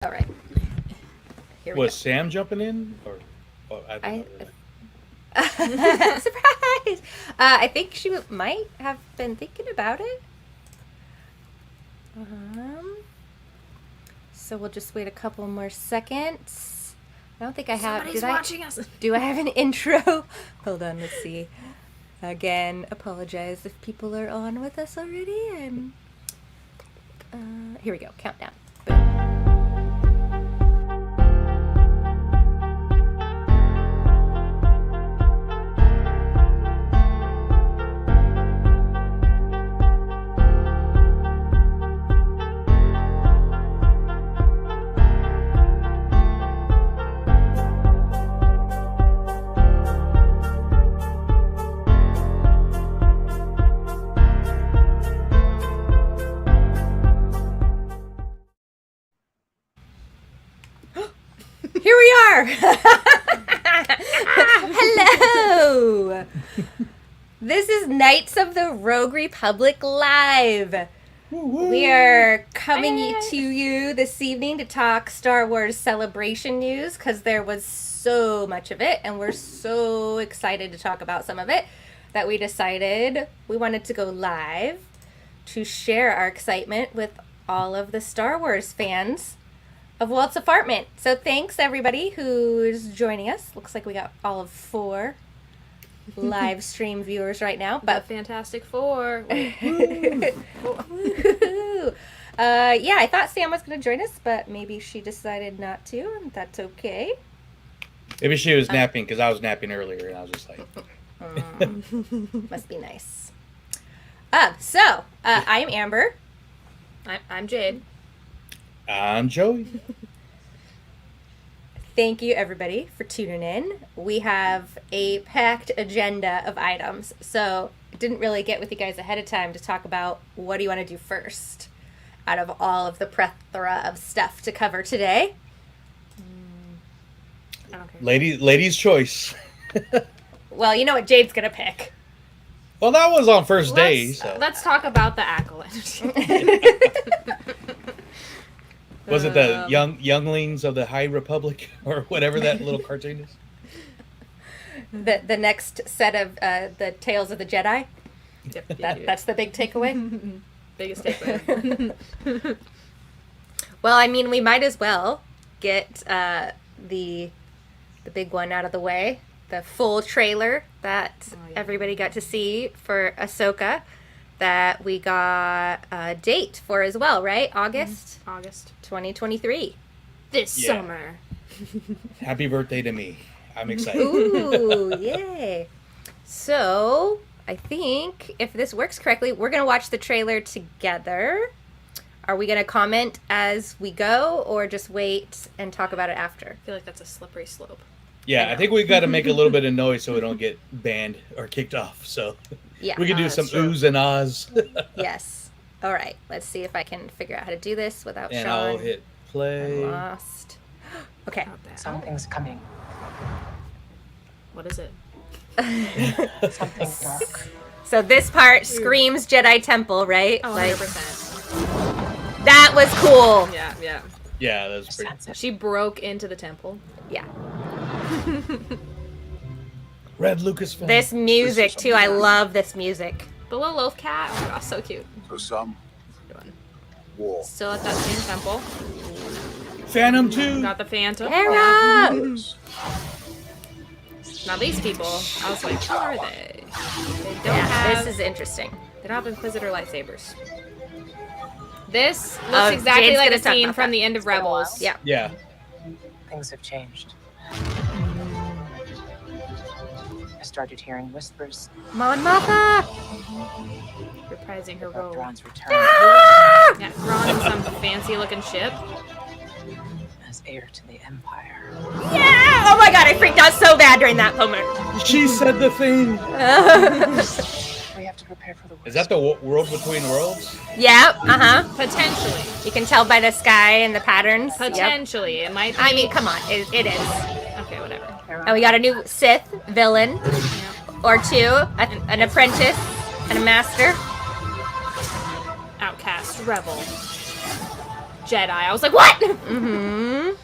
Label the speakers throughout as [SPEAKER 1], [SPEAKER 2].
[SPEAKER 1] All right. Here we
[SPEAKER 2] Was
[SPEAKER 1] go.
[SPEAKER 2] Sam jumping in? Or I
[SPEAKER 1] Surprise! I think she might have been thinking about it. So we'll just wait a couple more seconds. I don't think I have.
[SPEAKER 3] Somebody's watching us.
[SPEAKER 1] Do I have an intro? Hold on, let's see. Again, apologize if people are on with us already. Here we go. Countdown. Boom. Here we are! Hello! This is Knights of the Rogue Republic Live. We are coming to you this evening to talk Star Wars Celebration news because there was so much of it and we're so excited to talk about some of it that we decided we wanted to go live to share our excitement with all of the Star Wars fans of Walt's apartment. So thanks everybody who's joining us. Looks like we got all of 4 live stream viewers right now. But
[SPEAKER 3] Fantastic Four.
[SPEAKER 1] yeah, I thought Sam was going to join us, but maybe she decided not to, and that's okay.
[SPEAKER 2] Maybe she was napping because I was napping earlier, and I was just like,
[SPEAKER 1] Must be nice. I am Amber.
[SPEAKER 3] I'm Jade.
[SPEAKER 2] I'm Joey.
[SPEAKER 1] Thank you, everybody, for tuning in. We have a packed agenda of items, so I didn't really get with you guys ahead of time to talk about what do you want to do first out of all of the plethora of stuff to cover today.
[SPEAKER 3] I don't care.
[SPEAKER 2] Lady's choice.
[SPEAKER 1] Well, you know what Jade's going to pick.
[SPEAKER 2] Well, that was on first day, so.
[SPEAKER 3] Let's talk about the acolyte.
[SPEAKER 2] Was it the younglings of the High Republic or whatever that little cartoon is?
[SPEAKER 1] The next set of the Tales of the Jedi.
[SPEAKER 3] Yep,
[SPEAKER 1] That's the big takeaway.
[SPEAKER 3] biggest takeaway.
[SPEAKER 1] Well, I mean, we might as well get the big one out of the way. The full trailer that everybody got to see for Ahsoka that we got a date for as well, right? August 2023.
[SPEAKER 3] This
[SPEAKER 2] Yeah.
[SPEAKER 3] summer.
[SPEAKER 2] Happy birthday to me. I'm excited.
[SPEAKER 1] Ooh, yay. So, I think if this works correctly, we're going to watch the trailer together. Are we going to comment as we go or just wait and talk about it after?
[SPEAKER 3] I feel like that's a slippery slope.
[SPEAKER 2] Yeah, I think we got to make a little bit of noise so we don't get banned or kicked off. So
[SPEAKER 1] Yeah.
[SPEAKER 2] we can do some
[SPEAKER 3] that's true.
[SPEAKER 2] oohs and ahs.
[SPEAKER 1] Yes. All right. Let's see if I can figure out how to do this without
[SPEAKER 2] And
[SPEAKER 1] Sean.
[SPEAKER 2] I'll hit play.
[SPEAKER 1] I'm lost. Okay.
[SPEAKER 3] Not bad.
[SPEAKER 4] Something's coming.
[SPEAKER 3] What is it?
[SPEAKER 4] Something dark.
[SPEAKER 1] So this part screams Jedi Temple, right?
[SPEAKER 3] Oh,
[SPEAKER 1] Like,
[SPEAKER 3] 100%.
[SPEAKER 1] that was cool.
[SPEAKER 3] Yeah.
[SPEAKER 2] Yeah, that's pretty.
[SPEAKER 4] Sense it.
[SPEAKER 3] She broke into the temple.
[SPEAKER 1] Yeah.
[SPEAKER 2] Red Lucasfilm.
[SPEAKER 1] This music, too. I love this music.
[SPEAKER 3] The little loaf cat. Oh my gosh, so cute.
[SPEAKER 5] For some,
[SPEAKER 3] Doing.
[SPEAKER 5] war.
[SPEAKER 3] Still at that same temple.
[SPEAKER 2] Phantom 2.
[SPEAKER 3] Got the Phantom.
[SPEAKER 1] Hera!
[SPEAKER 3] Now these people, I was like, who are they? They don't
[SPEAKER 1] Yeah,
[SPEAKER 3] have.
[SPEAKER 1] this is interesting.
[SPEAKER 3] They don't have Inquisitor lightsabers. This looks
[SPEAKER 1] Oh,
[SPEAKER 3] exactly
[SPEAKER 1] Jade's
[SPEAKER 3] like
[SPEAKER 1] gonna
[SPEAKER 3] a
[SPEAKER 1] talk
[SPEAKER 3] scene
[SPEAKER 1] about
[SPEAKER 3] from
[SPEAKER 1] that.
[SPEAKER 3] the end of
[SPEAKER 4] been a while.
[SPEAKER 3] Rebels.
[SPEAKER 1] Yeah.
[SPEAKER 2] Yeah.
[SPEAKER 4] Things have changed. I started hearing whispers
[SPEAKER 1] Mon Mothma!
[SPEAKER 3] Reprising her
[SPEAKER 4] about
[SPEAKER 3] role.
[SPEAKER 4] Thrawn's return
[SPEAKER 1] Ah!
[SPEAKER 3] Yeah, Thrawn in some fancy looking ship.
[SPEAKER 4] as heir to the Empire.
[SPEAKER 1] Yeah! Oh my god, I freaked out so bad during that moment.
[SPEAKER 2] She said the thing.
[SPEAKER 4] We have to prepare for the worst.
[SPEAKER 2] Is that the world between worlds?
[SPEAKER 1] Yep, uh-huh.
[SPEAKER 3] Potentially.
[SPEAKER 1] You can tell by the sky and the patterns. Yep.
[SPEAKER 3] Potentially. It might be.
[SPEAKER 1] I mean, come on, it is.
[SPEAKER 3] Okay, whatever.
[SPEAKER 1] And we got a new Sith villain, or two, an apprentice, and a master.
[SPEAKER 3] Outcast, rebel. Jedi. I was like, what?
[SPEAKER 1] Mm-hmm.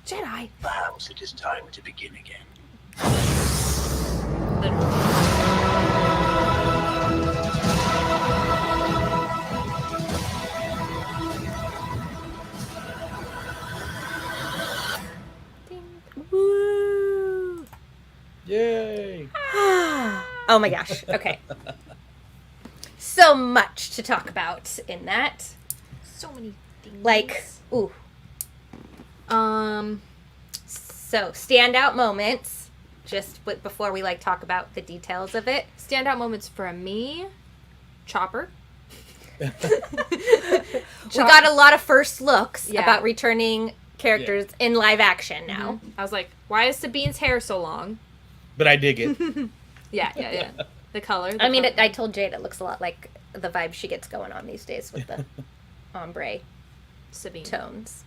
[SPEAKER 3] Jedi.
[SPEAKER 5] Perhaps it is time to begin again.
[SPEAKER 1] Woo.
[SPEAKER 2] Yay!
[SPEAKER 1] Oh my gosh. Okay. So much to talk about in that.
[SPEAKER 3] So many things.
[SPEAKER 1] Like, ooh. So, standout moments, just before we, like, talk about the details of it.
[SPEAKER 3] standout moments for me, Chopper.
[SPEAKER 1] We got a lot of first looks
[SPEAKER 3] Yeah.
[SPEAKER 1] about returning characters in live action now.
[SPEAKER 3] I was like, why is Sabine's hair so long?
[SPEAKER 2] But I dig it.
[SPEAKER 3] Yeah. The color.
[SPEAKER 1] I mean, I told Jade it looks a lot like the vibe she gets going on these days with the ombre
[SPEAKER 3] Sabine.
[SPEAKER 1] tones.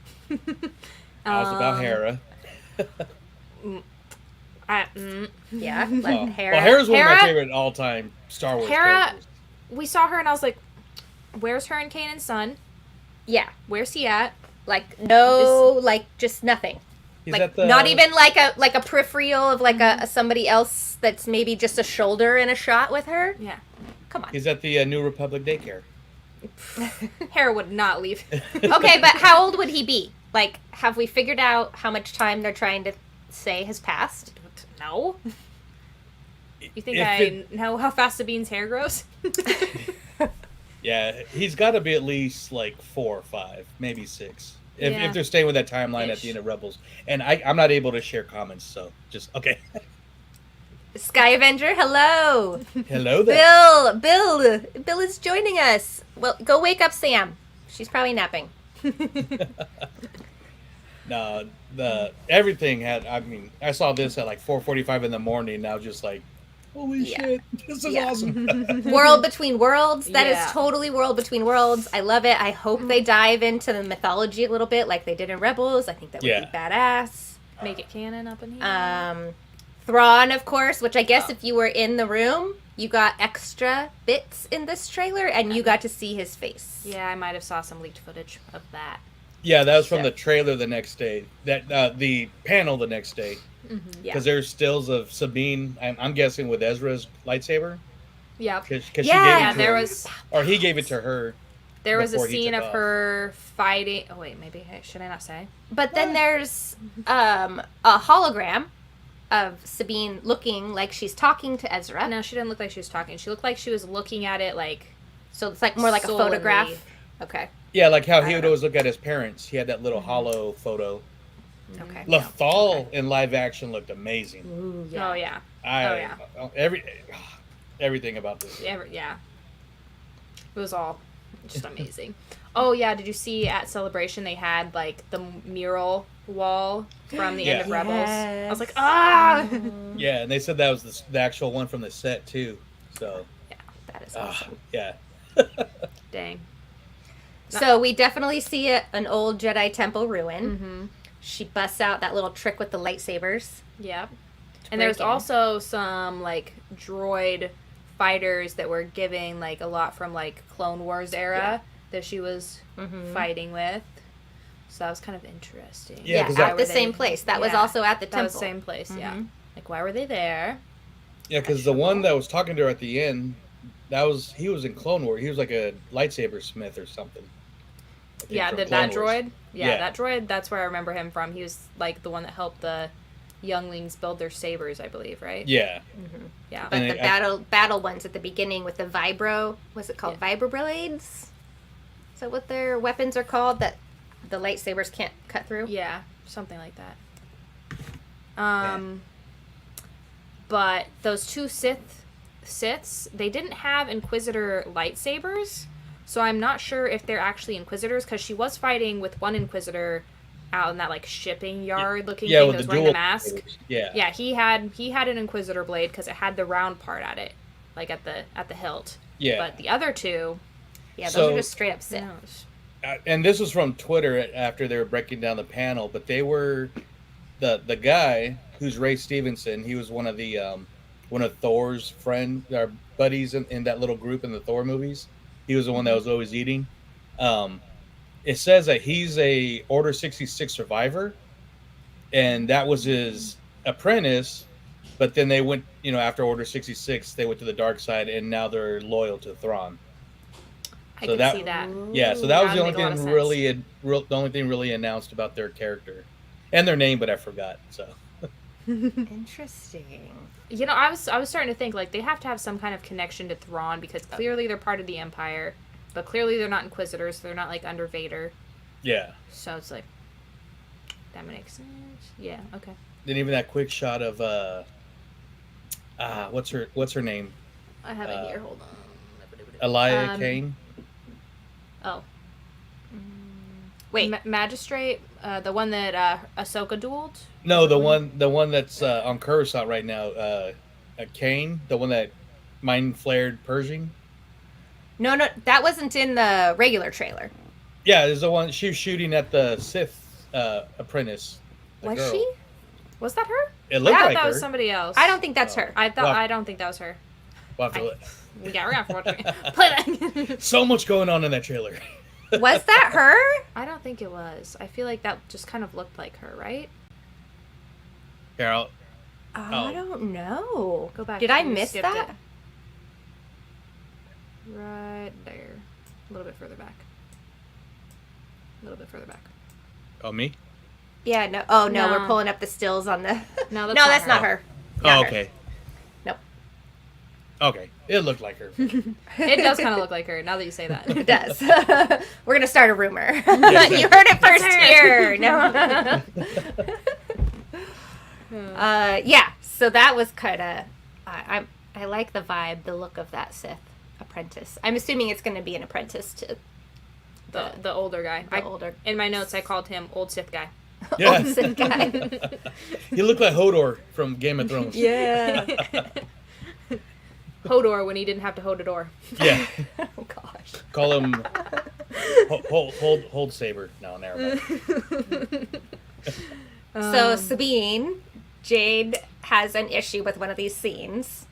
[SPEAKER 2] I was about Hera.
[SPEAKER 1] Yeah, like
[SPEAKER 2] Oh.
[SPEAKER 1] Hera.
[SPEAKER 2] Well, Hera's one of my
[SPEAKER 3] Hera-
[SPEAKER 2] favorite all-time Star Wars
[SPEAKER 3] Hera-
[SPEAKER 2] characters.
[SPEAKER 3] We saw her and I was like, where's her and Kanan's son?
[SPEAKER 1] Yeah,
[SPEAKER 3] Where's he at?
[SPEAKER 1] like no, like just nothing.
[SPEAKER 2] He's
[SPEAKER 1] Like
[SPEAKER 2] at the,
[SPEAKER 1] not even like a peripheral of like a somebody else that's maybe just a shoulder in a shot with her.
[SPEAKER 3] Yeah.
[SPEAKER 1] Come on.
[SPEAKER 2] He's at the New Republic daycare.
[SPEAKER 3] Hera would not leave.
[SPEAKER 1] Okay, but how old would he be? Like, have we figured out how much time they're trying to say has passed?
[SPEAKER 3] No. You think
[SPEAKER 2] If
[SPEAKER 3] I
[SPEAKER 2] it-
[SPEAKER 3] know how fast Sabine's hair grows?
[SPEAKER 2] Yeah, he's got to be at least like 4 or 5, maybe 6.
[SPEAKER 3] Yeah.
[SPEAKER 2] If they're staying with that timeline at
[SPEAKER 3] Ish.
[SPEAKER 2] the end of Rebels. And I'm not able to share comments, so just, okay.
[SPEAKER 1] Sky Avenger, hello.
[SPEAKER 2] Hello there.
[SPEAKER 1] Bill is joining us. Well, go wake up Sam. She's probably napping.
[SPEAKER 2] No, everything had, I mean, I saw this at like 4:45 in the morning. Now just like, holy
[SPEAKER 1] Yeah.
[SPEAKER 2] shit, this is
[SPEAKER 1] Yeah.
[SPEAKER 2] awesome.
[SPEAKER 1] World Between Worlds. That is
[SPEAKER 3] Yeah.
[SPEAKER 1] totally World Between Worlds. I love it. I hope they dive into the mythology a little bit like they did in Rebels. I think that would
[SPEAKER 2] Yeah.
[SPEAKER 1] be badass.
[SPEAKER 3] Make it canon up in here.
[SPEAKER 1] Thrawn, of course, which I guess if you were in the room, you got extra bits in this trailer and you got to see his face.
[SPEAKER 3] Yeah, I might have saw some leaked footage of that.
[SPEAKER 2] Yeah, that was from
[SPEAKER 1] Yeah.
[SPEAKER 2] the trailer the next day. That the panel the next day.
[SPEAKER 1] Yeah.
[SPEAKER 2] Because there's stills of Sabine, I'm guessing with Ezra's lightsaber.
[SPEAKER 3] Yeah.
[SPEAKER 2] Because
[SPEAKER 1] Yeah.
[SPEAKER 2] she gave it
[SPEAKER 3] Yeah,
[SPEAKER 2] to
[SPEAKER 3] there
[SPEAKER 2] her.
[SPEAKER 3] was
[SPEAKER 2] Or he gave it to her.
[SPEAKER 3] there was a
[SPEAKER 2] before he
[SPEAKER 3] scene
[SPEAKER 2] took
[SPEAKER 3] of
[SPEAKER 2] off.
[SPEAKER 3] her fighting. Oh wait, maybe should I not say?
[SPEAKER 1] But then there's a hologram of Sabine looking like she's talking to Ezra.
[SPEAKER 3] No, she didn't look like she was talking. She looked like she was looking at it like
[SPEAKER 1] So it's like more like a
[SPEAKER 3] Solely.
[SPEAKER 1] photograph. Okay.
[SPEAKER 2] Yeah, like how he
[SPEAKER 1] I
[SPEAKER 2] would
[SPEAKER 1] don't
[SPEAKER 2] always look at his parents. He had that little hollow photo.
[SPEAKER 1] Okay.
[SPEAKER 2] Lothal in live action looked amazing.
[SPEAKER 1] Ooh,
[SPEAKER 3] Oh yeah.
[SPEAKER 2] Everything about this.
[SPEAKER 3] Yeah. It was all just amazing. Oh yeah, did you see at Celebration they had like the mural wall from the end of
[SPEAKER 2] Yeah.
[SPEAKER 3] Rebels? I was like,
[SPEAKER 1] Yes.
[SPEAKER 3] ah.
[SPEAKER 2] Yeah, and they said that was the actual one from the set too. So,
[SPEAKER 1] That is awesome.
[SPEAKER 2] yeah.
[SPEAKER 3] Dang.
[SPEAKER 1] So we definitely see an old Jedi temple ruin.
[SPEAKER 3] Mm-hmm.
[SPEAKER 1] She busts out that little trick with the lightsabers.
[SPEAKER 3] Yep. And there's
[SPEAKER 1] break in.
[SPEAKER 3] also some like droid fighters that were giving like a lot from like Clone Wars era that she was fighting with. So that was kind of interesting.
[SPEAKER 2] Yeah, 'cause
[SPEAKER 1] at
[SPEAKER 2] that-
[SPEAKER 1] the same place. That was
[SPEAKER 3] Yeah.
[SPEAKER 1] also at the
[SPEAKER 3] That
[SPEAKER 1] temple.
[SPEAKER 3] was the same place, yeah.
[SPEAKER 1] Mhm.
[SPEAKER 3] Like why were they there?
[SPEAKER 2] Yeah, because the one that was talking to her at the end, he was in Clone Wars. He was like a lightsaber smith or something. I think,
[SPEAKER 3] Yeah,
[SPEAKER 2] from
[SPEAKER 3] that
[SPEAKER 2] Clone Wars.
[SPEAKER 3] droid. Yeah,
[SPEAKER 2] Yeah.
[SPEAKER 3] that droid. That's where I remember him from. He was like the one that helped the younglings build their sabers, I believe, right?
[SPEAKER 2] Yeah.
[SPEAKER 3] Yeah.
[SPEAKER 1] But
[SPEAKER 2] And
[SPEAKER 1] the battle ones at the beginning with the vibro, what's it called? Vibroblades? Is that what their weapons are called that the lightsabers can't cut through?
[SPEAKER 3] Yeah, something like that. But those two Siths, they didn't have Inquisitor lightsabers, so I'm not sure if they're actually Inquisitors because she was fighting with one Inquisitor out in that like shipping yard looking
[SPEAKER 2] Yeah,
[SPEAKER 3] thing
[SPEAKER 2] with
[SPEAKER 3] that was
[SPEAKER 2] the
[SPEAKER 3] wearing
[SPEAKER 2] dual
[SPEAKER 3] the mask.
[SPEAKER 2] lightsabers. Yeah.
[SPEAKER 3] Yeah, he had an Inquisitor blade because it had the round part at it, like at the hilt.
[SPEAKER 2] Yeah.
[SPEAKER 3] But the other two,
[SPEAKER 1] Yeah, those
[SPEAKER 2] So-
[SPEAKER 1] are just straight up Sith.
[SPEAKER 3] no.
[SPEAKER 2] And this was from Twitter after they were breaking down the panel, but they were the guy who's Ray Stevenson. He was one of Thor's friend, our buddies in that little group in the Thor movies. He was the one that was always eating. it says that he's a Order 66 survivor, and that was his apprentice. But then they went, after Order 66, they went to the dark side, and now they're loyal to Thrawn.
[SPEAKER 3] I
[SPEAKER 2] So
[SPEAKER 3] can see that.
[SPEAKER 2] Yeah, so that was
[SPEAKER 3] That
[SPEAKER 2] the
[SPEAKER 3] would
[SPEAKER 2] only
[SPEAKER 3] make a lot of
[SPEAKER 2] thing
[SPEAKER 3] sense.
[SPEAKER 2] the only thing really announced about their character and their name, but I forgot. So
[SPEAKER 1] Interesting.
[SPEAKER 3] You know, I was starting to think like they have to have some kind of connection to Thrawn because clearly they're part of the Empire, but clearly they're not Inquisitors. So they're not like under Vader.
[SPEAKER 2] yeah,
[SPEAKER 3] So it's like that makes sense. Yeah. Okay.
[SPEAKER 2] then even that quick shot of what's her name?
[SPEAKER 3] I have it here. Hold on.
[SPEAKER 2] Elia
[SPEAKER 3] Um,
[SPEAKER 2] Kane.
[SPEAKER 3] Oh,
[SPEAKER 1] Wait.
[SPEAKER 3] Magistrate, the one that Ahsoka dueled.
[SPEAKER 2] No, the one that's on Coruscant right now. Kane, the one that mind flared Pershing.
[SPEAKER 1] No, that wasn't in the regular trailer.
[SPEAKER 2] Yeah, there's the one she was shooting at the Sith apprentice. the
[SPEAKER 1] Was
[SPEAKER 2] girl.
[SPEAKER 1] she?
[SPEAKER 3] Was that her?
[SPEAKER 2] It looked
[SPEAKER 3] I thought
[SPEAKER 2] like
[SPEAKER 3] that
[SPEAKER 2] her.
[SPEAKER 3] was somebody else.
[SPEAKER 1] I don't think that's
[SPEAKER 2] Oh.
[SPEAKER 1] her.
[SPEAKER 3] I don't think that was her.
[SPEAKER 2] We'll have to
[SPEAKER 3] We got around for watching. Play that.
[SPEAKER 2] so much going on in that trailer.
[SPEAKER 1] Was that her?
[SPEAKER 3] I don't think it was. I feel like that just kind of looked like her, right?
[SPEAKER 2] Carol,
[SPEAKER 1] I don't know.
[SPEAKER 3] Go back.
[SPEAKER 1] Did I
[SPEAKER 3] You
[SPEAKER 1] miss
[SPEAKER 3] skipped
[SPEAKER 1] that?
[SPEAKER 3] it. Right there. A little bit further back. A little bit further back.
[SPEAKER 2] oh me?
[SPEAKER 1] Yeah, no. Oh, no,
[SPEAKER 3] No.
[SPEAKER 1] we're pulling up the stills on the...
[SPEAKER 3] No, that's
[SPEAKER 1] no,
[SPEAKER 3] not
[SPEAKER 1] that's
[SPEAKER 3] her.
[SPEAKER 1] not her.
[SPEAKER 2] Oh,
[SPEAKER 1] Not her.
[SPEAKER 2] okay.
[SPEAKER 1] Nope.
[SPEAKER 2] Okay, it looked like her.
[SPEAKER 3] It does kind of look like her now that you say that.
[SPEAKER 1] It does. We're going to start a rumor. You heard it first here. No. Yeah, so that was kind of... I like the vibe, the look of that Sith apprentice. I'm assuming it's going to be an apprentice to
[SPEAKER 3] The older guy.
[SPEAKER 1] the older
[SPEAKER 3] In my notes, I called him Old Sith guy.
[SPEAKER 2] Yeah.
[SPEAKER 1] old Sith guy.
[SPEAKER 2] You look like Hodor from Game of Thrones.
[SPEAKER 1] Yeah.
[SPEAKER 3] Hodor when he didn't have to hold a door.
[SPEAKER 2] Yeah.
[SPEAKER 1] Oh, gosh.
[SPEAKER 2] Call him hold saber. No, never mind.
[SPEAKER 1] So Sabine, Jade has an issue with one of these scenes.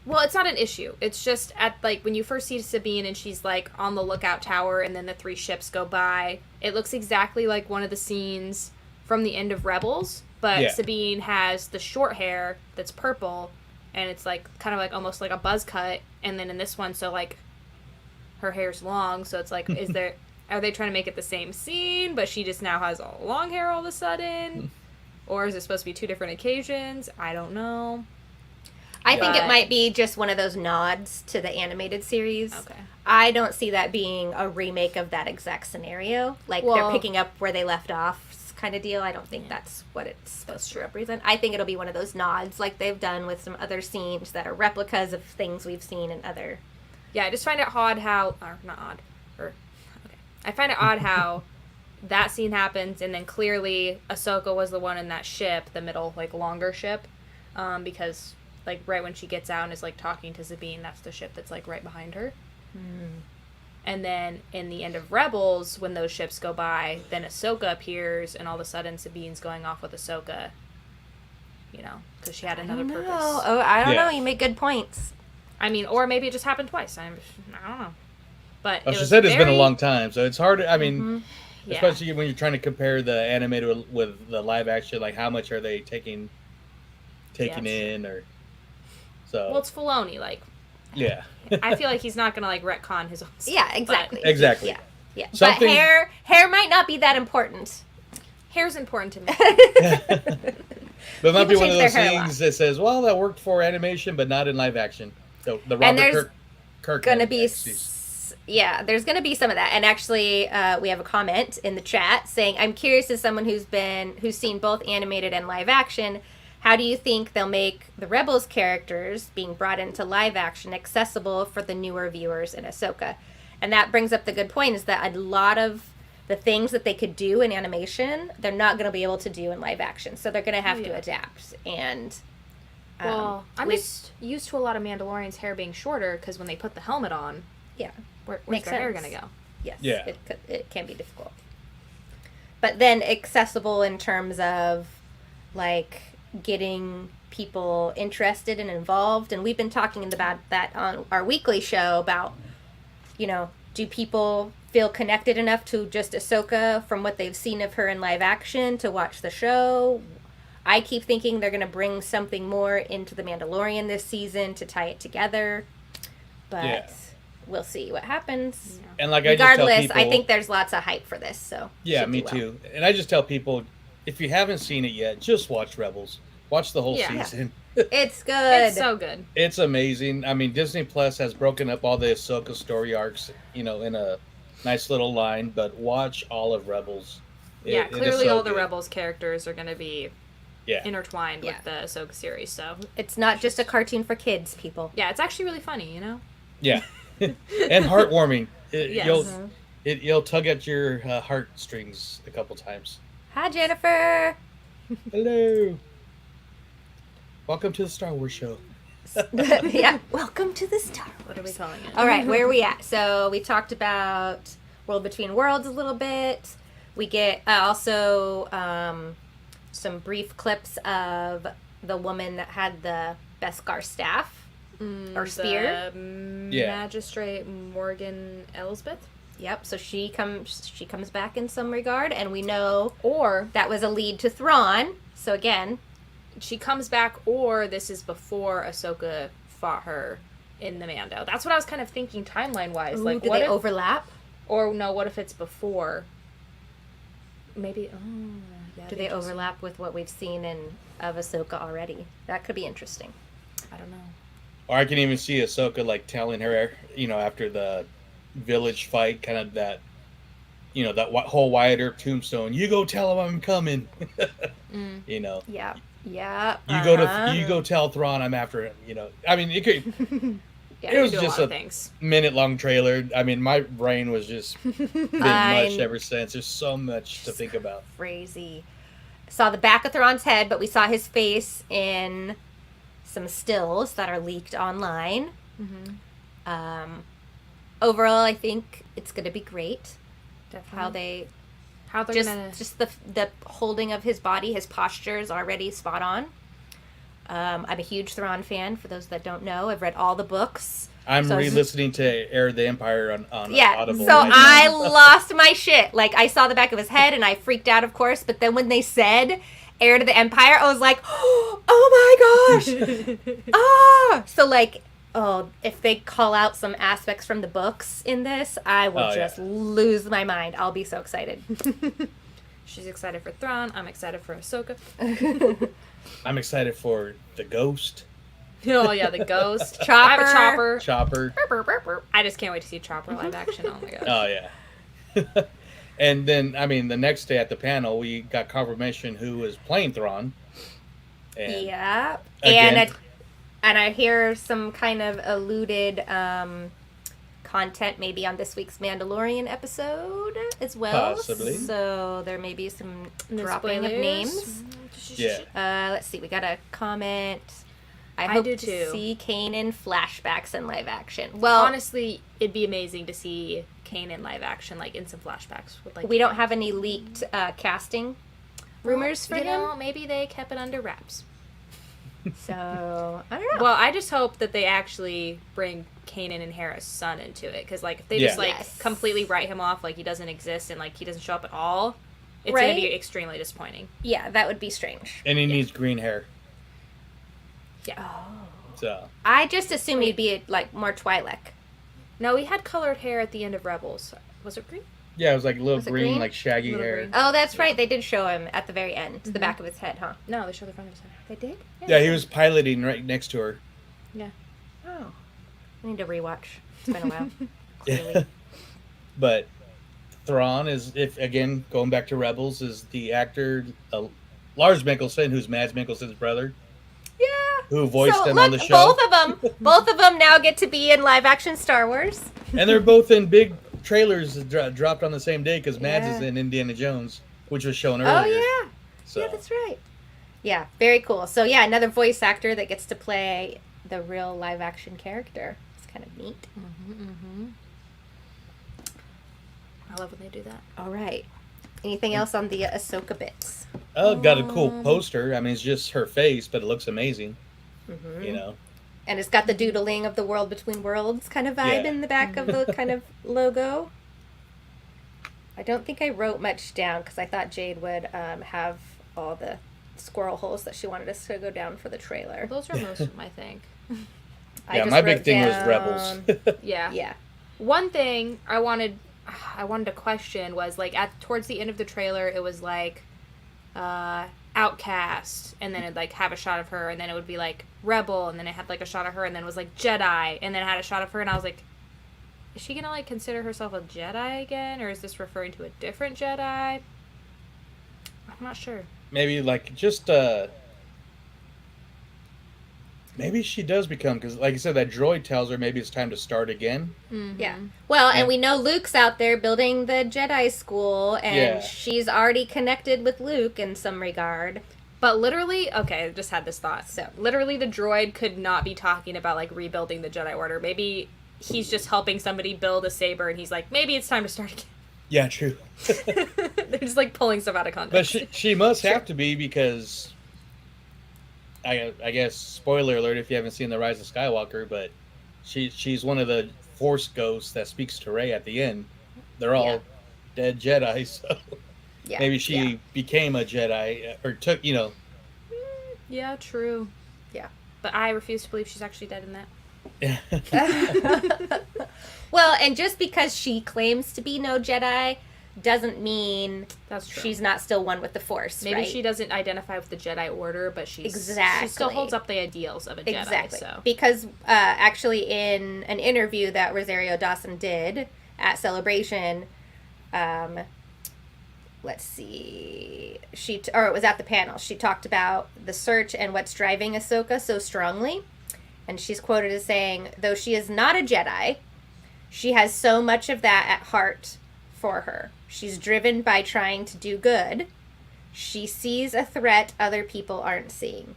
[SPEAKER 3] Well, it's not an issue. It's just at like when you first see Sabine and she's like on the lookout tower and then the 3 ships go by. It looks exactly like one of the scenes from the end of Rebels, but
[SPEAKER 2] Yeah.
[SPEAKER 3] Sabine has the short hair that's purple and it's like kind of like almost like a buzz cut, and then in this one so like her hair's long, so it's like are they trying to make it the same scene but she just now has all long hair all of a sudden? Or is it supposed to be 2 different occasions? I don't know.
[SPEAKER 1] I think it
[SPEAKER 3] But-
[SPEAKER 1] might be just one of those nods to the animated series.
[SPEAKER 3] Okay.
[SPEAKER 1] I don't see that being a remake of that exact scenario. Like they're
[SPEAKER 3] Well-
[SPEAKER 1] picking up where they left off kind of deal. I don't think that's what it's supposed to represent. I think it'll be one of those nods like they've done with some other scenes that are replicas of things we've seen in other...
[SPEAKER 3] Yeah, I just find it odd how, or not odd, or, okay. I find it odd how that scene happens and then clearly Ahsoka was the one in that ship, the middle, like, longer ship, because, like, right when she gets out and is, like, talking to Sabine, that's the ship that's, like, right behind her. And then in the end of Rebels, when those ships go by, then Ahsoka appears and all of a sudden Sabine's going off with Ahsoka, you know, because she had another purpose.
[SPEAKER 1] Oh, I don't
[SPEAKER 2] Yeah.
[SPEAKER 1] know. You make good points.
[SPEAKER 3] I mean, or maybe it just happened twice. I don't know. But
[SPEAKER 2] Well,
[SPEAKER 3] it
[SPEAKER 2] she
[SPEAKER 3] was
[SPEAKER 2] said it's been a
[SPEAKER 3] very-
[SPEAKER 2] long time, so it's hard. I mean,
[SPEAKER 1] Mm-hmm.
[SPEAKER 3] Yeah.
[SPEAKER 2] especially when you're trying to compare the animated with the live action, like how much are they taking
[SPEAKER 3] Yeah.
[SPEAKER 2] in, or so?
[SPEAKER 3] Well, it's Filoni. Like,
[SPEAKER 2] yeah,
[SPEAKER 3] I feel like he's not gonna like retcon his own stuff.
[SPEAKER 1] Yeah, exactly.
[SPEAKER 2] exactly.
[SPEAKER 1] Yeah. Yeah.
[SPEAKER 2] Something-
[SPEAKER 1] But hair might not be that important.
[SPEAKER 3] Hair's important to me.
[SPEAKER 2] But it might be
[SPEAKER 1] People
[SPEAKER 2] one of
[SPEAKER 1] change
[SPEAKER 2] those
[SPEAKER 1] their hair a lot.
[SPEAKER 2] things that says, "Well, that worked for animation, but not in live action." So the
[SPEAKER 1] And
[SPEAKER 2] Robert
[SPEAKER 1] there's
[SPEAKER 2] Kirk
[SPEAKER 1] Gonna be...
[SPEAKER 2] Jeez.
[SPEAKER 1] there's gonna be some of that. And actually, we have a comment in the chat saying, I'm curious as someone who's seen both animated and live action, how do you think they'll make the Rebels characters being brought into live action accessible for the newer viewers in Ahsoka? And that brings up the good point, is that a lot of the things that they could do in animation, they're not going to be able to do in live action. So they're going to have to
[SPEAKER 3] Yeah.
[SPEAKER 1] adapt. And
[SPEAKER 3] Well, I'm
[SPEAKER 1] we-
[SPEAKER 3] just used to a lot of Mandalorians' hair being shorter because when they put the helmet on,
[SPEAKER 1] yeah.
[SPEAKER 3] where's
[SPEAKER 1] Makes
[SPEAKER 3] their hair
[SPEAKER 1] sense.
[SPEAKER 3] gonna go?
[SPEAKER 1] Yes,
[SPEAKER 2] Yeah.
[SPEAKER 1] it can be difficult. But then accessible in terms of, like, getting people interested and involved. And we've been talking about that on our weekly show about, you know, do people feel connected enough to just Ahsoka from what they've seen of her in live action to watch the show. I keep thinking they're going to bring something more into The Mandalorian this season to tie it together. But we'll see what happens.
[SPEAKER 2] And like
[SPEAKER 1] Regardless,
[SPEAKER 2] I just tell people,
[SPEAKER 1] I think there's lots of hype for this. So
[SPEAKER 2] yeah,
[SPEAKER 1] should
[SPEAKER 2] me
[SPEAKER 1] do well.
[SPEAKER 2] too. And I just tell people, if you haven't seen it yet, just watch Rebels. Watch the whole season.
[SPEAKER 1] It's good.
[SPEAKER 3] It's so good.
[SPEAKER 2] It's amazing. I mean, Disney Plus has broken up all the Ahsoka story arcs, in a nice little line. But watch all of Rebels.
[SPEAKER 3] Yeah,
[SPEAKER 2] It is
[SPEAKER 3] clearly
[SPEAKER 2] so
[SPEAKER 3] all the
[SPEAKER 2] good.
[SPEAKER 3] Rebels characters are going to be intertwined with the Ahsoka series. So
[SPEAKER 1] It's not just a cartoon for kids, people.
[SPEAKER 3] yeah, it's actually really funny, you know?
[SPEAKER 2] Yeah, and heartwarming.
[SPEAKER 3] Yes.
[SPEAKER 2] You'll tug at your heartstrings a couple times.
[SPEAKER 1] Hi, Jennifer.
[SPEAKER 2] Hello. Welcome to the Star Wars show.
[SPEAKER 1] Yeah. Welcome to the Star Wars.
[SPEAKER 3] What are we calling it?
[SPEAKER 1] All right, where are we at? So we talked about World Between Worlds a little bit. We get also some brief clips of the woman that had the Beskar staff or spear.
[SPEAKER 3] The Magistrate Morgan Elsbeth?
[SPEAKER 1] Yep. So she comes back in some regard, and we know
[SPEAKER 3] Or
[SPEAKER 1] that was a lead to Thrawn. So again,
[SPEAKER 3] she comes back, or this is before Ahsoka fought her in the Mando. That's what I was kind of thinking timeline-wise.
[SPEAKER 1] ooh,
[SPEAKER 3] Like,
[SPEAKER 1] do
[SPEAKER 3] what
[SPEAKER 1] they
[SPEAKER 3] if,
[SPEAKER 1] overlap?
[SPEAKER 3] or no, what if it's before? Maybe, yeah.
[SPEAKER 1] Do they overlap with what we've seen of Ahsoka already? That could be interesting.
[SPEAKER 3] I don't know.
[SPEAKER 2] Or I can even see Ahsoka like telling her, after the village fight, kind of that, that whole Wyatt Earp tombstone. You go tell him I'm coming.
[SPEAKER 1] Yeah. Yeah.
[SPEAKER 2] You go tell Thrawn I'm after him. I mean, it could.
[SPEAKER 3] Yeah,
[SPEAKER 2] It was
[SPEAKER 3] do
[SPEAKER 2] just
[SPEAKER 3] a lot of
[SPEAKER 2] a
[SPEAKER 3] things.
[SPEAKER 2] minute-long trailer. I mean, my brain was just been
[SPEAKER 1] I'm-
[SPEAKER 2] mush ever since. There's so much to think about.
[SPEAKER 1] Crazy. Saw the back of Thrawn's head, but we saw his face in some stills that are leaked online. Overall, I think it's going to be great.
[SPEAKER 3] Definitely.
[SPEAKER 1] How
[SPEAKER 3] How they're
[SPEAKER 1] just
[SPEAKER 3] gonna...
[SPEAKER 1] just the holding of his body, his posture is already spot on. I'm a huge Thrawn fan. For those that don't know, I've read all the books.
[SPEAKER 2] I'm
[SPEAKER 1] So-
[SPEAKER 2] re-listening to Heir of the Empire on
[SPEAKER 1] Yeah,
[SPEAKER 2] Audible.
[SPEAKER 1] so
[SPEAKER 2] right now.
[SPEAKER 1] I lost my shit. Like, I saw the back of his head and I freaked out, of course. But then when they said Heir to the Empire, I was like, oh my gosh. So, like, if they call out some aspects from the books in this, I will just lose my mind. I'll be so excited.
[SPEAKER 3] She's excited for Thrawn. I'm excited for Ahsoka.
[SPEAKER 2] I'm excited for the Ghost,
[SPEAKER 3] Oh, yeah, the Ghost. I
[SPEAKER 1] Chopper.
[SPEAKER 3] have a Chopper.
[SPEAKER 2] Chopper.
[SPEAKER 3] Burp, burp, burp, burp. I just can't wait to see Chopper live action. Oh, my gosh.
[SPEAKER 2] Oh yeah. And then, I mean, the next day at the panel, we got confirmation who was playing Thrawn. And
[SPEAKER 1] Yeah.
[SPEAKER 2] Again.
[SPEAKER 1] And I hear some kind of alluded content maybe on this week's Mandalorian episode as well.
[SPEAKER 2] Possibly.
[SPEAKER 1] So there may be some
[SPEAKER 3] No
[SPEAKER 1] dropping of
[SPEAKER 3] spoilers?
[SPEAKER 1] names.
[SPEAKER 2] Yeah.
[SPEAKER 1] Let's see. We got a comment. I
[SPEAKER 3] I
[SPEAKER 1] hope
[SPEAKER 3] do
[SPEAKER 1] to
[SPEAKER 3] too.
[SPEAKER 1] see Kane in flashbacks and live action. Well,
[SPEAKER 3] Honestly, it'd be amazing to see Kane in live action, like in some flashbacks. With, like,
[SPEAKER 1] we don't have any leaked casting rumors for
[SPEAKER 3] you
[SPEAKER 1] him.
[SPEAKER 3] know, maybe they kept it under wraps.
[SPEAKER 1] So I don't know.
[SPEAKER 3] Well, I just hope that they actually bring Kanan and Hera's son into it, because like if they
[SPEAKER 2] Yeah.
[SPEAKER 3] just like
[SPEAKER 1] Yes.
[SPEAKER 3] completely write him off, like he doesn't exist and like he doesn't show up at all, it's
[SPEAKER 1] Right?
[SPEAKER 3] gonna be extremely disappointing.
[SPEAKER 1] Yeah, that would be strange.
[SPEAKER 2] And he needs green hair.
[SPEAKER 1] Oh.
[SPEAKER 2] So
[SPEAKER 1] I just assumed he'd be like more Twi'lek.
[SPEAKER 3] No, he had colored hair at the end of Rebels. Was it green?
[SPEAKER 2] yeah, it was like little
[SPEAKER 1] Was it
[SPEAKER 2] green,
[SPEAKER 1] green?
[SPEAKER 2] like shaggy
[SPEAKER 3] Little
[SPEAKER 2] hair.
[SPEAKER 3] green.
[SPEAKER 1] Oh, that's right. They did show him at the very end, the
[SPEAKER 3] Mhm.
[SPEAKER 1] back of his head, huh?
[SPEAKER 3] No, they showed the front of his head. They did?
[SPEAKER 2] Yeah, he was piloting right next to her.
[SPEAKER 1] Oh. I need to rewatch. It's been a while.
[SPEAKER 2] Yeah.
[SPEAKER 1] Clearly.
[SPEAKER 2] But Thrawn is, if again going back to Rebels, is the actor Lars Mikkelsen, who's Mads Mikkelsen's brother,
[SPEAKER 1] Yeah.
[SPEAKER 2] who voiced
[SPEAKER 1] So
[SPEAKER 2] him
[SPEAKER 1] look,
[SPEAKER 2] on the show.
[SPEAKER 1] both of them now get to be in live action Star Wars.
[SPEAKER 2] And they're both in big trailers that dropped on the same day because Mads
[SPEAKER 1] Yeah.
[SPEAKER 2] is in Indiana Jones, which was shown
[SPEAKER 1] Oh
[SPEAKER 2] earlier.
[SPEAKER 1] yeah.
[SPEAKER 2] So
[SPEAKER 1] Yeah, that's right. Yeah, very cool. So yeah, another voice actor that gets to play the real live action character. It's kind of neat.
[SPEAKER 3] I love when they do that.
[SPEAKER 1] All right. Anything else on the Ahsoka bits?
[SPEAKER 2] oh, got a cool poster. I mean, it's just her face, but it looks amazing.
[SPEAKER 1] Mm-hmm.
[SPEAKER 2] You know,
[SPEAKER 1] And it's got the doodling of the World Between Worlds kind of vibe
[SPEAKER 2] Yeah.
[SPEAKER 1] in the back of the kind of logo. I don't think I wrote much down because I thought Jade would have all the squirrel holes that she wanted us to go down for the trailer.
[SPEAKER 3] Those are most of them, I think.
[SPEAKER 1] I
[SPEAKER 2] Yeah,
[SPEAKER 1] just
[SPEAKER 2] my big
[SPEAKER 1] wrote
[SPEAKER 2] thing was
[SPEAKER 1] down-
[SPEAKER 2] Rebels.
[SPEAKER 3] Yeah.
[SPEAKER 1] Yeah.
[SPEAKER 3] One thing I wanted to question was like towards the end of the trailer, it was like Outcast, and then it'd like have a shot of her, and then it would be like Rebel, and then it had like a shot of her, and then it was like Jedi, and then it had a shot of her, and I was like, is she gonna like consider herself a Jedi again, or is this referring to a different Jedi? I'm not sure.
[SPEAKER 2] Maybe like just maybe she does become, because like I said, that droid tells her maybe it's time to start again.
[SPEAKER 1] Yeah. Well, and
[SPEAKER 2] And-
[SPEAKER 1] we know Luke's out there building the Jedi school, and
[SPEAKER 2] Yeah.
[SPEAKER 1] she's already connected with Luke in some regard.
[SPEAKER 3] But literally, okay, I just had this thought. So, literally, the droid could not be talking about, like, rebuilding the Jedi Order. Maybe he's just helping somebody build a saber, and he's like, maybe it's time to start again.
[SPEAKER 2] Yeah, true.
[SPEAKER 3] They're just, like, pulling stuff out of
[SPEAKER 2] But
[SPEAKER 3] context.
[SPEAKER 2] she must have to be, because I guess spoiler alert if you haven't seen The Rise of Skywalker, but she's one of the Force ghosts that speaks to Rey at the end. They're all
[SPEAKER 1] Yeah.
[SPEAKER 2] dead Jedi, so
[SPEAKER 1] Yeah.
[SPEAKER 2] maybe she
[SPEAKER 1] Yeah.
[SPEAKER 2] became a Jedi or took,
[SPEAKER 3] Yeah, true.
[SPEAKER 1] Yeah.
[SPEAKER 3] But I refuse to believe she's actually dead in that.
[SPEAKER 1] Well, and just because she claims to be no Jedi doesn't mean
[SPEAKER 3] That's true.
[SPEAKER 1] she's not still one with the Force,
[SPEAKER 3] Maybe
[SPEAKER 1] right?
[SPEAKER 3] she doesn't identify with the Jedi Order, but she still
[SPEAKER 1] Exactly.
[SPEAKER 3] holds up the ideals of a Jedi.
[SPEAKER 1] Exactly.
[SPEAKER 3] So.
[SPEAKER 1] Because actually, in an interview that Rosario Dawson did at Celebration, let's see, or it was at the panel. She talked about the search and what's driving Ahsoka so strongly, and she's quoted as saying, "Though she is not a Jedi, she has so much of that at heart for her. She's driven by trying to do good. She sees a threat other people aren't seeing."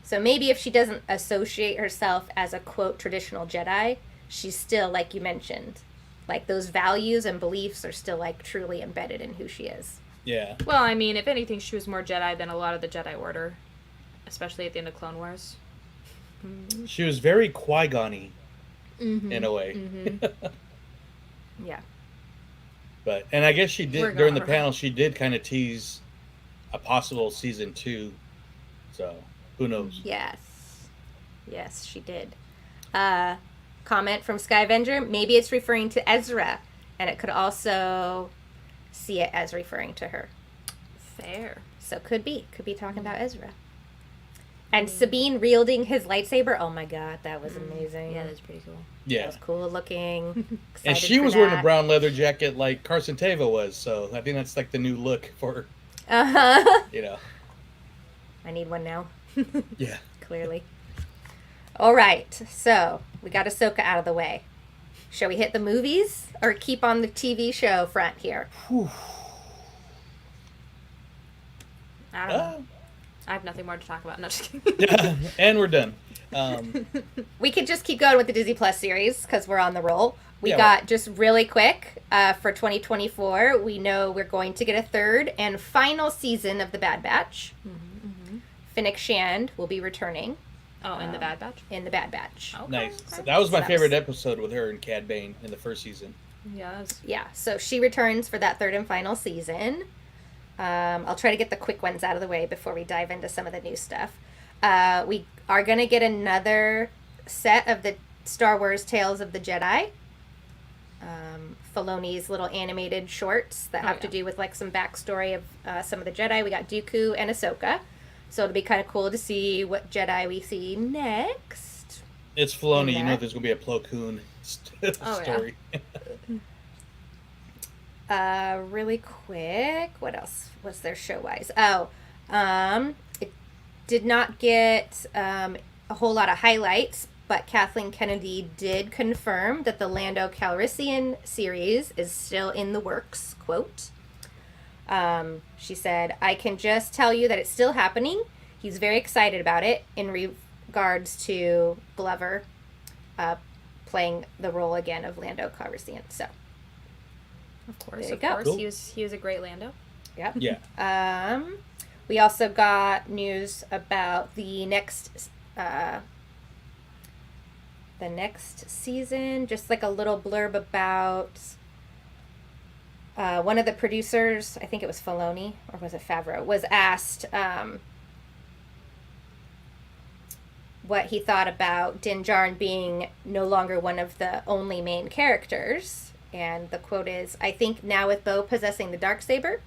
[SPEAKER 1] So maybe if she doesn't associate herself as a, quote, traditional Jedi, she's still, like you mentioned, like those values and beliefs are still like truly embedded in who she is.
[SPEAKER 2] Yeah.
[SPEAKER 3] Well, I mean, if anything, she was more Jedi than a lot of the Jedi Order, especially at the end of Clone Wars.
[SPEAKER 2] She was very Qui-Gon-y
[SPEAKER 1] Mm-hmm.
[SPEAKER 2] in a way.
[SPEAKER 1] Yeah.
[SPEAKER 2] But and I guess she did
[SPEAKER 3] We're
[SPEAKER 2] during the
[SPEAKER 3] gone.
[SPEAKER 2] panel. She did kind of tease a possible season 2. So who knows?
[SPEAKER 1] Yes. Yes, she did. Comment from Skyvenger, maybe it's referring to Ezra, and it could also see it as referring to her.
[SPEAKER 3] Fair.
[SPEAKER 1] So could be talking about Ezra. And Sabine wielding his lightsaber, oh my god, that was amazing.
[SPEAKER 3] Yeah, that's pretty cool.
[SPEAKER 1] That
[SPEAKER 2] Yeah.
[SPEAKER 1] was cool looking.
[SPEAKER 2] And she was wearing a brown leather jacket like Carson Teva was. So I think that's like the new look for
[SPEAKER 1] Uh-huh. I need one now.
[SPEAKER 2] Yeah.
[SPEAKER 1] Clearly. All right, so we got Ahsoka out of the way. Shall we hit the movies or keep on the TV show front here?
[SPEAKER 3] I don't know.
[SPEAKER 2] Uh,
[SPEAKER 3] I have nothing more to talk about. No, just kidding.
[SPEAKER 2] and we're done.
[SPEAKER 1] We could just keep going with the Disney Plus series because we're on the roll. We
[SPEAKER 2] Yeah,
[SPEAKER 1] got just really quick for 2024. We know we're going to get a third and final season of The Bad Batch. Finnick Shand will be returning
[SPEAKER 3] Oh, in the Bad Batch?
[SPEAKER 1] in The Bad Batch.
[SPEAKER 3] Okay.
[SPEAKER 2] Nice.
[SPEAKER 3] Okay.
[SPEAKER 2] That was my
[SPEAKER 1] So that
[SPEAKER 2] favorite
[SPEAKER 1] was-
[SPEAKER 2] episode with her and Cad Bane in the first season.
[SPEAKER 3] Yeah, that's...
[SPEAKER 1] Yeah, so she returns for that third and final season. I'll try to get the quick ones out of the way before we dive into some of the new stuff. We are going to get another set of the Star Wars Tales of the Jedi. Filoni's little animated shorts that have to do with like some backstory of some of the Jedi. We got Dooku and Ahsoka. So it'll be kind of cool to see what Jedi we see next.
[SPEAKER 2] It's Filoni.
[SPEAKER 1] In
[SPEAKER 2] You know
[SPEAKER 1] that.
[SPEAKER 2] there's going to be a Plo Koon
[SPEAKER 3] Oh, yeah.
[SPEAKER 2] story.
[SPEAKER 1] Really quick, what else was there show-wise? It did not get a whole lot of highlights, but Kathleen Kennedy did confirm that the Lando Calrissian series is still in the works, quote. She said, "I can just tell you that it's still happening. He's very excited about it in regards to Glover playing the role again of Lando Calrissian." So,
[SPEAKER 3] Of course,
[SPEAKER 1] There you
[SPEAKER 3] of
[SPEAKER 1] go.
[SPEAKER 3] course.
[SPEAKER 2] Cool.
[SPEAKER 3] He was a great Lando.
[SPEAKER 1] yep.
[SPEAKER 2] Yeah.
[SPEAKER 1] We also got news about the next season, just like a little blurb about one of the producers, I think it was Filoni or was it Favreau, was asked what he thought about Din Djarin being no longer one of the only main characters. And the quote is, "I think now with Bo possessing the Darksaber,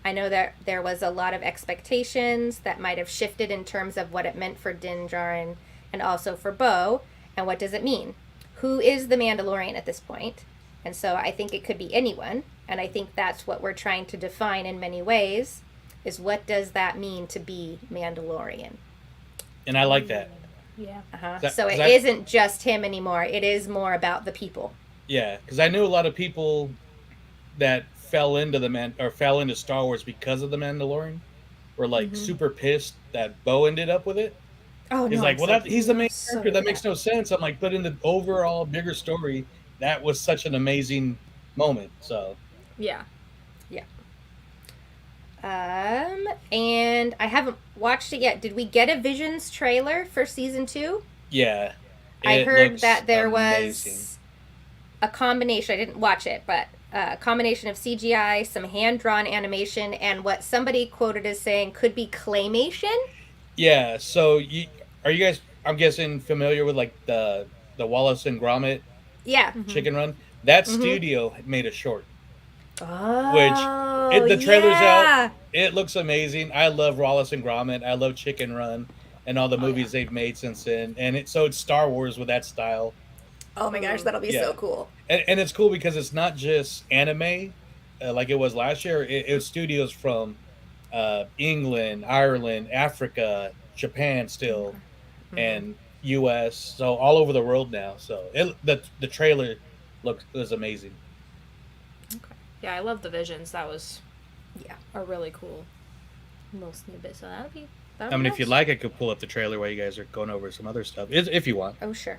[SPEAKER 1] I know that there was a lot of expectations that might have shifted in terms of what it meant for Din Djarin and also for Bo. And what does it mean? Who is the Mandalorian at this point? And so I think it could be anyone. And I think that's what we're trying to define in many ways, is what does that mean to be Mandalorian?"
[SPEAKER 2] And I like that.
[SPEAKER 3] Yeah.
[SPEAKER 1] So it isn't just him anymore. It is more about the people.
[SPEAKER 2] Yeah, because I knew a lot of people that fell into Star Wars because of the Mandalorian were like super pissed that Bo ended up with it.
[SPEAKER 1] Oh,
[SPEAKER 2] He's
[SPEAKER 1] no,
[SPEAKER 2] like, well, he's the main
[SPEAKER 1] so
[SPEAKER 2] character. That makes no sense. I'm like, but in the overall bigger story, that was such an amazing moment. So
[SPEAKER 3] Yeah.
[SPEAKER 1] And I haven't watched it yet. Did we get a Visions trailer for season 2?
[SPEAKER 2] yeah,
[SPEAKER 1] I
[SPEAKER 2] it
[SPEAKER 1] heard
[SPEAKER 2] looks
[SPEAKER 1] that there
[SPEAKER 2] amazing.
[SPEAKER 1] was a combination. I didn't watch it, but a combination of CGI, some hand-drawn animation, and what somebody quoted as saying could be claymation.
[SPEAKER 2] Yeah. So are you guys? I'm guessing familiar with like the Wallace and Gromit
[SPEAKER 1] Yeah.
[SPEAKER 2] Chicken Run. That studio had made a short.
[SPEAKER 1] Oh,
[SPEAKER 2] The trailer's
[SPEAKER 1] yeah.
[SPEAKER 2] out. It looks amazing. I love Wallace and Gromit. I love Chicken Run and all the movies they've made since then. And it's Star Wars with that style.
[SPEAKER 1] Oh my gosh, that'll be so cool.
[SPEAKER 2] And it's cool because it's not just anime like it was last year. It was studios from England, Ireland, Africa, Japan still, and U.S. So all over the world now. So the trailer was amazing.
[SPEAKER 3] Yeah, I love the Visions. That was
[SPEAKER 1] Yeah.
[SPEAKER 3] a really cool little snippet. So that'll be
[SPEAKER 2] I mean, if you'd like, I could pull up the trailer while you guys are going over some other stuff, if you want.
[SPEAKER 1] Oh, sure.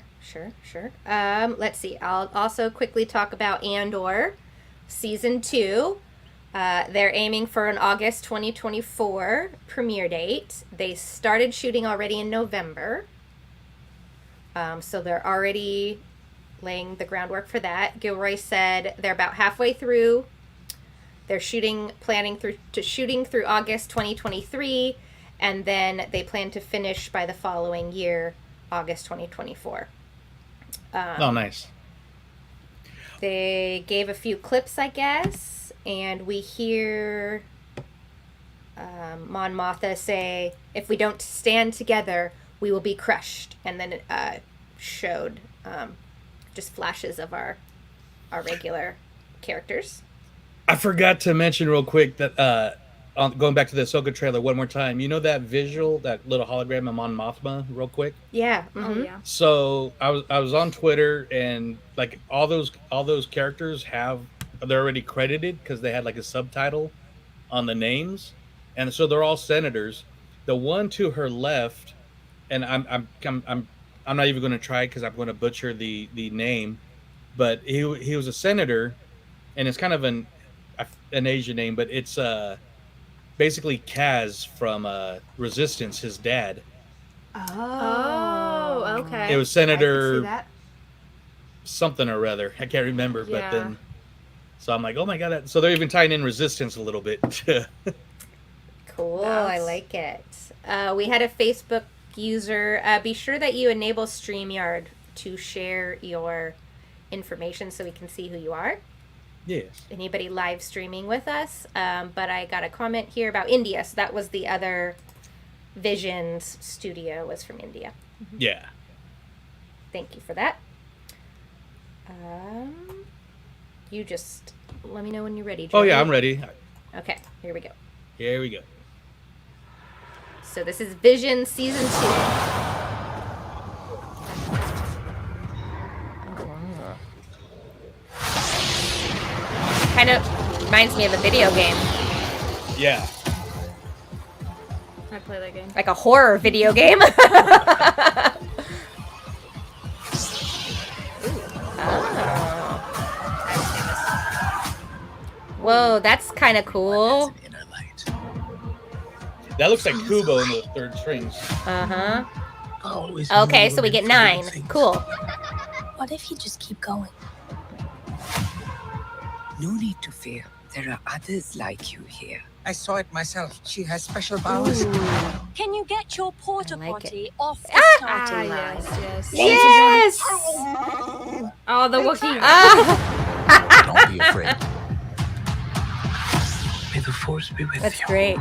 [SPEAKER 1] Let's see. I'll also quickly talk about Andor season 2. They're aiming for an August 2024 premiere date. They started shooting already in November. So they're already laying the groundwork for that. Gilroy said they're about halfway through. They're planning through August 2023, and then they plan to finish by the following year, August 2024.
[SPEAKER 2] Oh, nice.
[SPEAKER 1] They gave a few clips, I guess, and we hear Mon Mothma say, "If we don't stand together, we will be crushed." And then it showed just flashes of our regular characters.
[SPEAKER 2] I forgot to mention real quick that going back to the Ahsoka trailer one more time. You know that visual, that little hologram of Mon Mothma, real quick.
[SPEAKER 1] Yeah.
[SPEAKER 3] Oh yeah.
[SPEAKER 2] So I was on Twitter, and like all those characters they're already credited because they had like a subtitle on the names, and so they're all senators. The one to her left, and I'm not even going to try because I'm going to butcher the name, but he was a senator, and it's kind of an Asian name, but it's basically Kaz from Resistance, his dad.
[SPEAKER 3] Oh, okay.
[SPEAKER 2] It was Senator
[SPEAKER 1] I can see that.
[SPEAKER 2] something or other. I can't remember,
[SPEAKER 3] Yeah.
[SPEAKER 2] but then so I'm like, oh my god! So they're even tying in Resistance a little bit.
[SPEAKER 1] Cool. I like it. We had a Facebook user. Be sure that you enable StreamYard to share your information so we can see who you are.
[SPEAKER 2] Yes.
[SPEAKER 1] Anybody live streaming with us. But I got a comment here about India. So that was the other Visions studio was from India.
[SPEAKER 2] Yeah.
[SPEAKER 1] Thank you for that. You just let me know when you're ready,
[SPEAKER 2] Oh yeah,
[SPEAKER 1] Joey.
[SPEAKER 2] I'm ready.
[SPEAKER 1] Okay, here we go.
[SPEAKER 2] Here we go.
[SPEAKER 1] So this is Vision Season 2. Kind of reminds me of a video game.
[SPEAKER 2] Yeah.
[SPEAKER 3] I play that game.
[SPEAKER 1] Like a horror video game. Whoa, that's kind of cool.
[SPEAKER 5] That's an inner light.
[SPEAKER 2] That looks like Kubo in the third strings.
[SPEAKER 1] Uh-huh.
[SPEAKER 5] Always
[SPEAKER 1] Okay,
[SPEAKER 5] more
[SPEAKER 1] so we get
[SPEAKER 5] than
[SPEAKER 1] 9.
[SPEAKER 5] things.
[SPEAKER 1] Cool.
[SPEAKER 6] What if you just keep going?
[SPEAKER 5] No need to fear.
[SPEAKER 4] There are others like you here.
[SPEAKER 6] I saw it myself. She has special powers.
[SPEAKER 7] Can you get your porta
[SPEAKER 1] I like
[SPEAKER 7] potty off the starting line?
[SPEAKER 3] Yes. Oh, the Wookiee.
[SPEAKER 8] Don't be afraid.
[SPEAKER 5] May the force be with
[SPEAKER 1] That's
[SPEAKER 5] you.
[SPEAKER 1] great.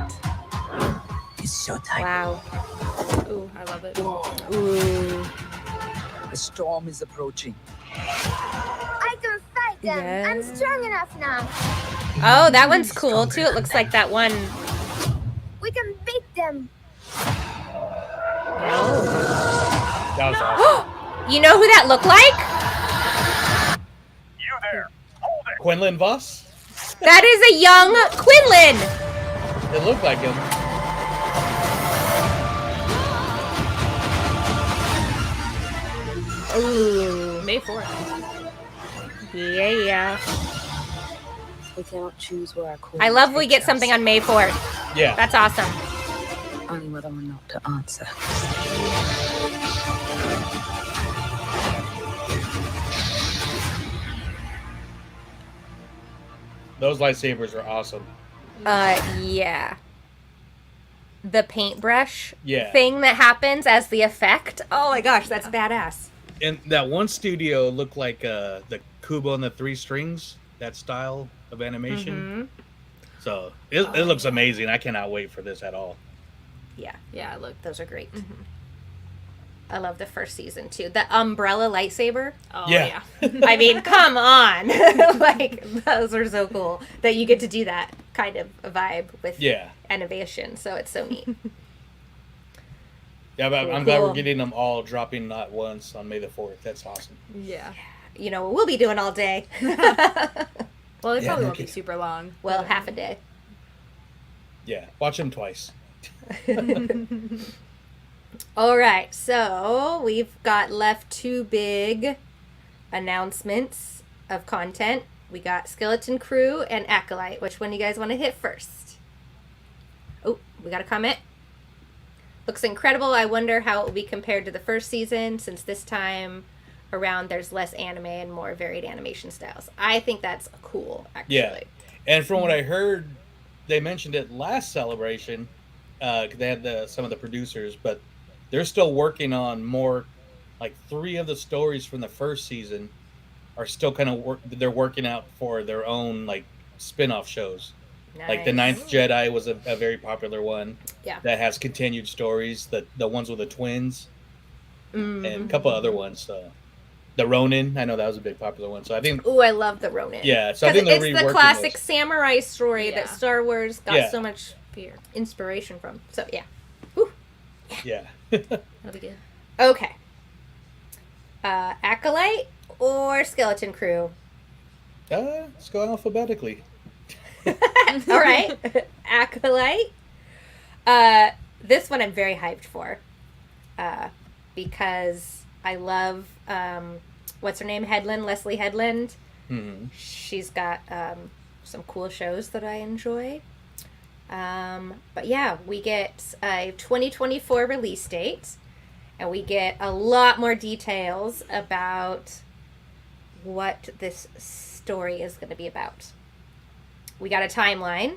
[SPEAKER 6] It's so tight.
[SPEAKER 1] Wow.
[SPEAKER 3] Ooh, I love it.
[SPEAKER 1] Ooh.
[SPEAKER 6] The storm is approaching.
[SPEAKER 9] I can fight them. I'm strong enough now.
[SPEAKER 1] Oh, that one's cool too. It looks like that one.
[SPEAKER 9] We can beat them.
[SPEAKER 2] That was awesome.
[SPEAKER 1] You know who that looked like?
[SPEAKER 2] Quinlan Voss?
[SPEAKER 1] That is a young Quinlan.
[SPEAKER 2] It looked like him.
[SPEAKER 1] Ooh.
[SPEAKER 3] May 4th.
[SPEAKER 1] Yeah.
[SPEAKER 4] We cannot choose where our course
[SPEAKER 1] I love we
[SPEAKER 4] takes
[SPEAKER 1] get
[SPEAKER 4] us,
[SPEAKER 1] something on May 4th.
[SPEAKER 2] Yeah.
[SPEAKER 1] That's awesome.
[SPEAKER 4] only whether or not to answer.
[SPEAKER 2] Those lightsabers are awesome.
[SPEAKER 1] Yeah. The paintbrush
[SPEAKER 2] Yeah.
[SPEAKER 1] thing that happens as the effect. Oh my gosh, that's badass.
[SPEAKER 2] And that one studio looked like the Kubo and the Three Strings, that style of animation. So it looks amazing. I cannot wait for this at all.
[SPEAKER 1] Yeah,
[SPEAKER 3] Yeah, look.
[SPEAKER 1] those are great. I love the first season too. The umbrella lightsaber.
[SPEAKER 3] Oh,
[SPEAKER 2] Yeah.
[SPEAKER 3] yeah.
[SPEAKER 1] I mean, come on. Like, those are so cool that you get to do that kind of a vibe with
[SPEAKER 2] Yeah.
[SPEAKER 1] animation. So it's so neat.
[SPEAKER 2] Yeah, but I'm glad
[SPEAKER 1] Cool.
[SPEAKER 2] we're getting them all dropping at once on May the 4th. That's awesome.
[SPEAKER 3] Yeah.
[SPEAKER 1] You know what we'll be doing all day.
[SPEAKER 3] Well, it
[SPEAKER 2] Yeah,
[SPEAKER 3] probably
[SPEAKER 2] no
[SPEAKER 3] won't be
[SPEAKER 2] kidding.
[SPEAKER 3] super long.
[SPEAKER 1] Well, half a day.
[SPEAKER 2] Yeah, watch them twice.
[SPEAKER 1] All right, so we've got left two big announcements of content. We got Skeleton Crew and Acolyte. Which one do you guys want to hit first? Oh, we got a comment. Looks incredible. I wonder how it will be compared to the first season, since this time around there's less anime and more varied animation styles. I think that's cool, actually.
[SPEAKER 2] Yeah. And from what I heard, they mentioned it last Celebration. They had some of the producers, but they're still working on more. Like 3 of the stories from the first season are still kind of they're working out for their own like spin-off shows. Like the
[SPEAKER 1] Nice.
[SPEAKER 2] Ninth Jedi was a very popular one.
[SPEAKER 1] Yeah.
[SPEAKER 2] That has continued stories. The ones with the twins
[SPEAKER 1] Mhm.
[SPEAKER 2] and a couple other ones. So the Ronin, I know that was a big popular one. So I think
[SPEAKER 1] Ooh, I love the Ronin.
[SPEAKER 2] Yeah, so I
[SPEAKER 1] Because
[SPEAKER 2] think they're
[SPEAKER 1] it's the
[SPEAKER 2] reworking
[SPEAKER 1] classic
[SPEAKER 2] those.
[SPEAKER 1] samurai story
[SPEAKER 3] Yeah.
[SPEAKER 1] that Star Wars got
[SPEAKER 2] Yeah.
[SPEAKER 1] so much
[SPEAKER 3] Fear.
[SPEAKER 1] inspiration from. So yeah.
[SPEAKER 2] yeah.
[SPEAKER 3] That'll be good.
[SPEAKER 1] Okay. Acolyte or Skeleton Crew?
[SPEAKER 2] Let's go alphabetically.
[SPEAKER 1] All right. Acolyte. This one I'm very hyped for. Because I love what's her name? Leslie Headland.
[SPEAKER 2] Hmm.
[SPEAKER 1] She's got some cool shows that I enjoy. But yeah, we get a 2024 release date, and we get a lot more details about what this story is going to be about. We got a timeline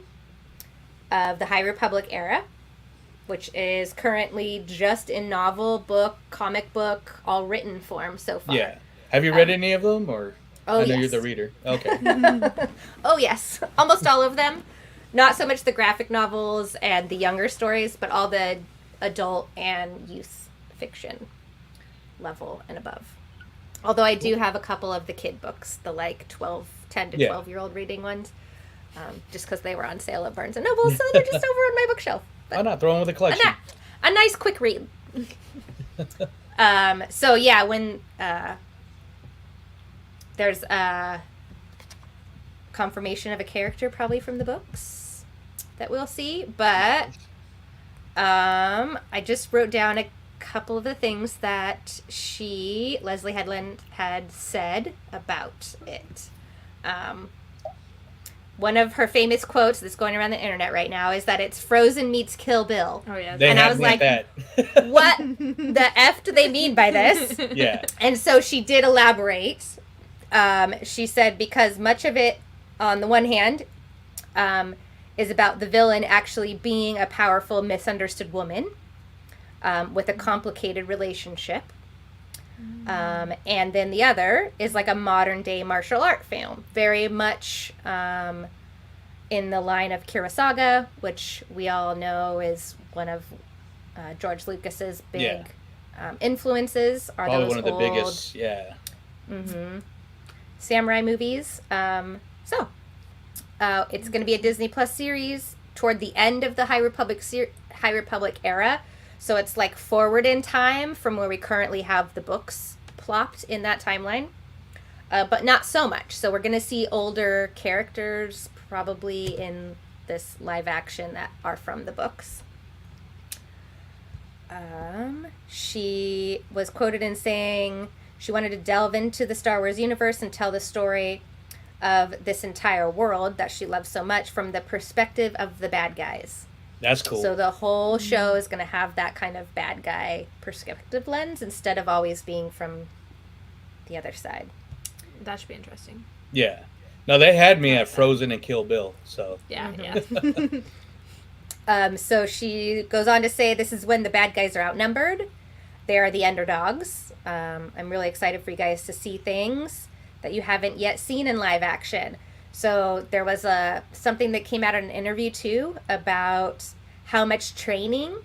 [SPEAKER 1] of the High Republic era, which is currently just in novel, book, comic book, all written form so far.
[SPEAKER 2] Yeah. Have you read any of them, or
[SPEAKER 1] Oh,
[SPEAKER 2] I know
[SPEAKER 1] yes.
[SPEAKER 2] you're the reader. Okay.
[SPEAKER 1] Oh, yes. Almost all of them. Not so much the graphic novels and the younger stories, but all the adult and youth fiction level and above. Although I do have a couple of the kid books, the like 10 to
[SPEAKER 2] Yeah.
[SPEAKER 1] 12-year-old reading ones, just because they were on sale at Barnes & Noble, so they're just over on my bookshelf.
[SPEAKER 2] Why not throw them with a collection?
[SPEAKER 1] A nice quick read. So yeah, when there's a confirmation of a character probably from the books that we'll see, but I just wrote down a couple of the things that Leslie Headland, had said about it. One of her famous quotes that's going around the internet right now is that it's Frozen meets Kill Bill.
[SPEAKER 3] Oh, yeah.
[SPEAKER 2] They
[SPEAKER 1] And I
[SPEAKER 2] have
[SPEAKER 1] was
[SPEAKER 2] me
[SPEAKER 1] like,
[SPEAKER 2] at that.
[SPEAKER 1] What the F do they mean by this?
[SPEAKER 2] Yeah.
[SPEAKER 1] And so she did elaborate. She said, because much of it, on the one hand, is about the villain actually being a powerful, misunderstood woman with a complicated relationship. And then the other is like a modern day martial art film, very much in the line of Kurosawa, which we all know is one of George Lucas's big influences. Are
[SPEAKER 2] Probably
[SPEAKER 1] those
[SPEAKER 2] one of the
[SPEAKER 1] old,
[SPEAKER 2] biggest,
[SPEAKER 1] samurai movies. It's going to be a Disney Plus series toward the end of the High Republic era. So it's like forward in time from where we currently have the books plopped in that timeline, but not so much. So we're going to see older characters probably in this live action that are from the books. She was quoted in saying she wanted to delve into the Star Wars universe and tell the story of this entire world that she loves so much from the perspective of the bad guys.
[SPEAKER 2] That's cool.
[SPEAKER 1] So the whole show is going to have that kind of bad guy perspective lens instead of always being from the other side.
[SPEAKER 3] That should be interesting.
[SPEAKER 2] Yeah. No, they had me at Frozen and Kill Bill, so.
[SPEAKER 3] Yeah,
[SPEAKER 1] So she goes on to say this is when the bad guys are outnumbered. They are the underdogs. I'm really excited for you guys to see things that you haven't yet seen in live action. So there was something that came out in an interview too about how much training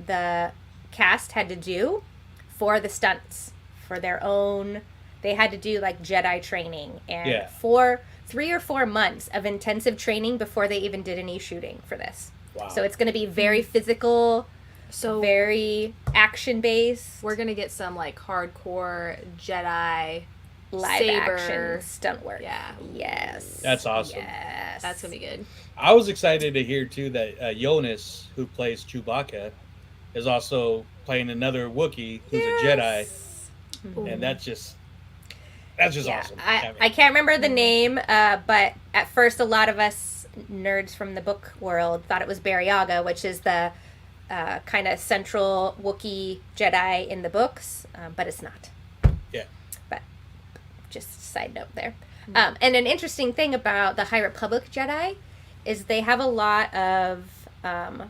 [SPEAKER 1] the cast had to do for the stunts for their own. They had to do like Jedi training and 3 or 4 months of intensive training before they even did any shooting for this.
[SPEAKER 2] Wow.
[SPEAKER 1] So it's going to be very physical,
[SPEAKER 3] so
[SPEAKER 1] very action based.
[SPEAKER 3] We're gonna get some like hardcore Jedi
[SPEAKER 1] live
[SPEAKER 3] saber
[SPEAKER 1] action stunt work.
[SPEAKER 3] Yeah.
[SPEAKER 1] Yes.
[SPEAKER 2] That's awesome.
[SPEAKER 1] Yes.
[SPEAKER 3] That's gonna be good.
[SPEAKER 2] I was excited to hear too that Jonas, who plays Chewbacca, is also playing another Wookiee who's a Jedi, and that's just awesome.
[SPEAKER 1] I can't remember the name, but at first a lot of us nerds from the book world thought it was Barryaga, which is the kind of central Wookiee Jedi in the books, but it's not.
[SPEAKER 2] Yeah.
[SPEAKER 1] But just a side note there. And an interesting thing about the High Republic Jedi is they have a lot of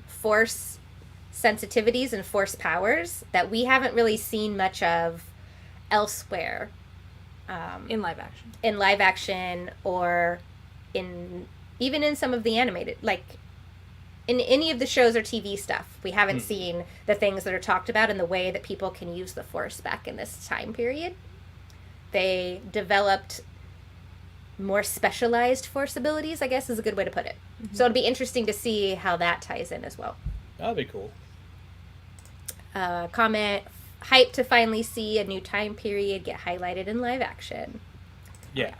[SPEAKER 1] force sensitivities and force powers that we haven't really seen much of elsewhere.
[SPEAKER 3] In live action.
[SPEAKER 1] In live action or even in some of the animated, like in any of the shows or TV stuff, we haven't seen the things that are talked about in the way that people can use the force back in this time period. They developed more specialized force abilities, I guess is a good way to put it. So it'll be interesting to see how that ties in as well.
[SPEAKER 2] That'd be cool.
[SPEAKER 1] Comment, hyped to finally see a new time period get highlighted in live action.
[SPEAKER 2] Yeah.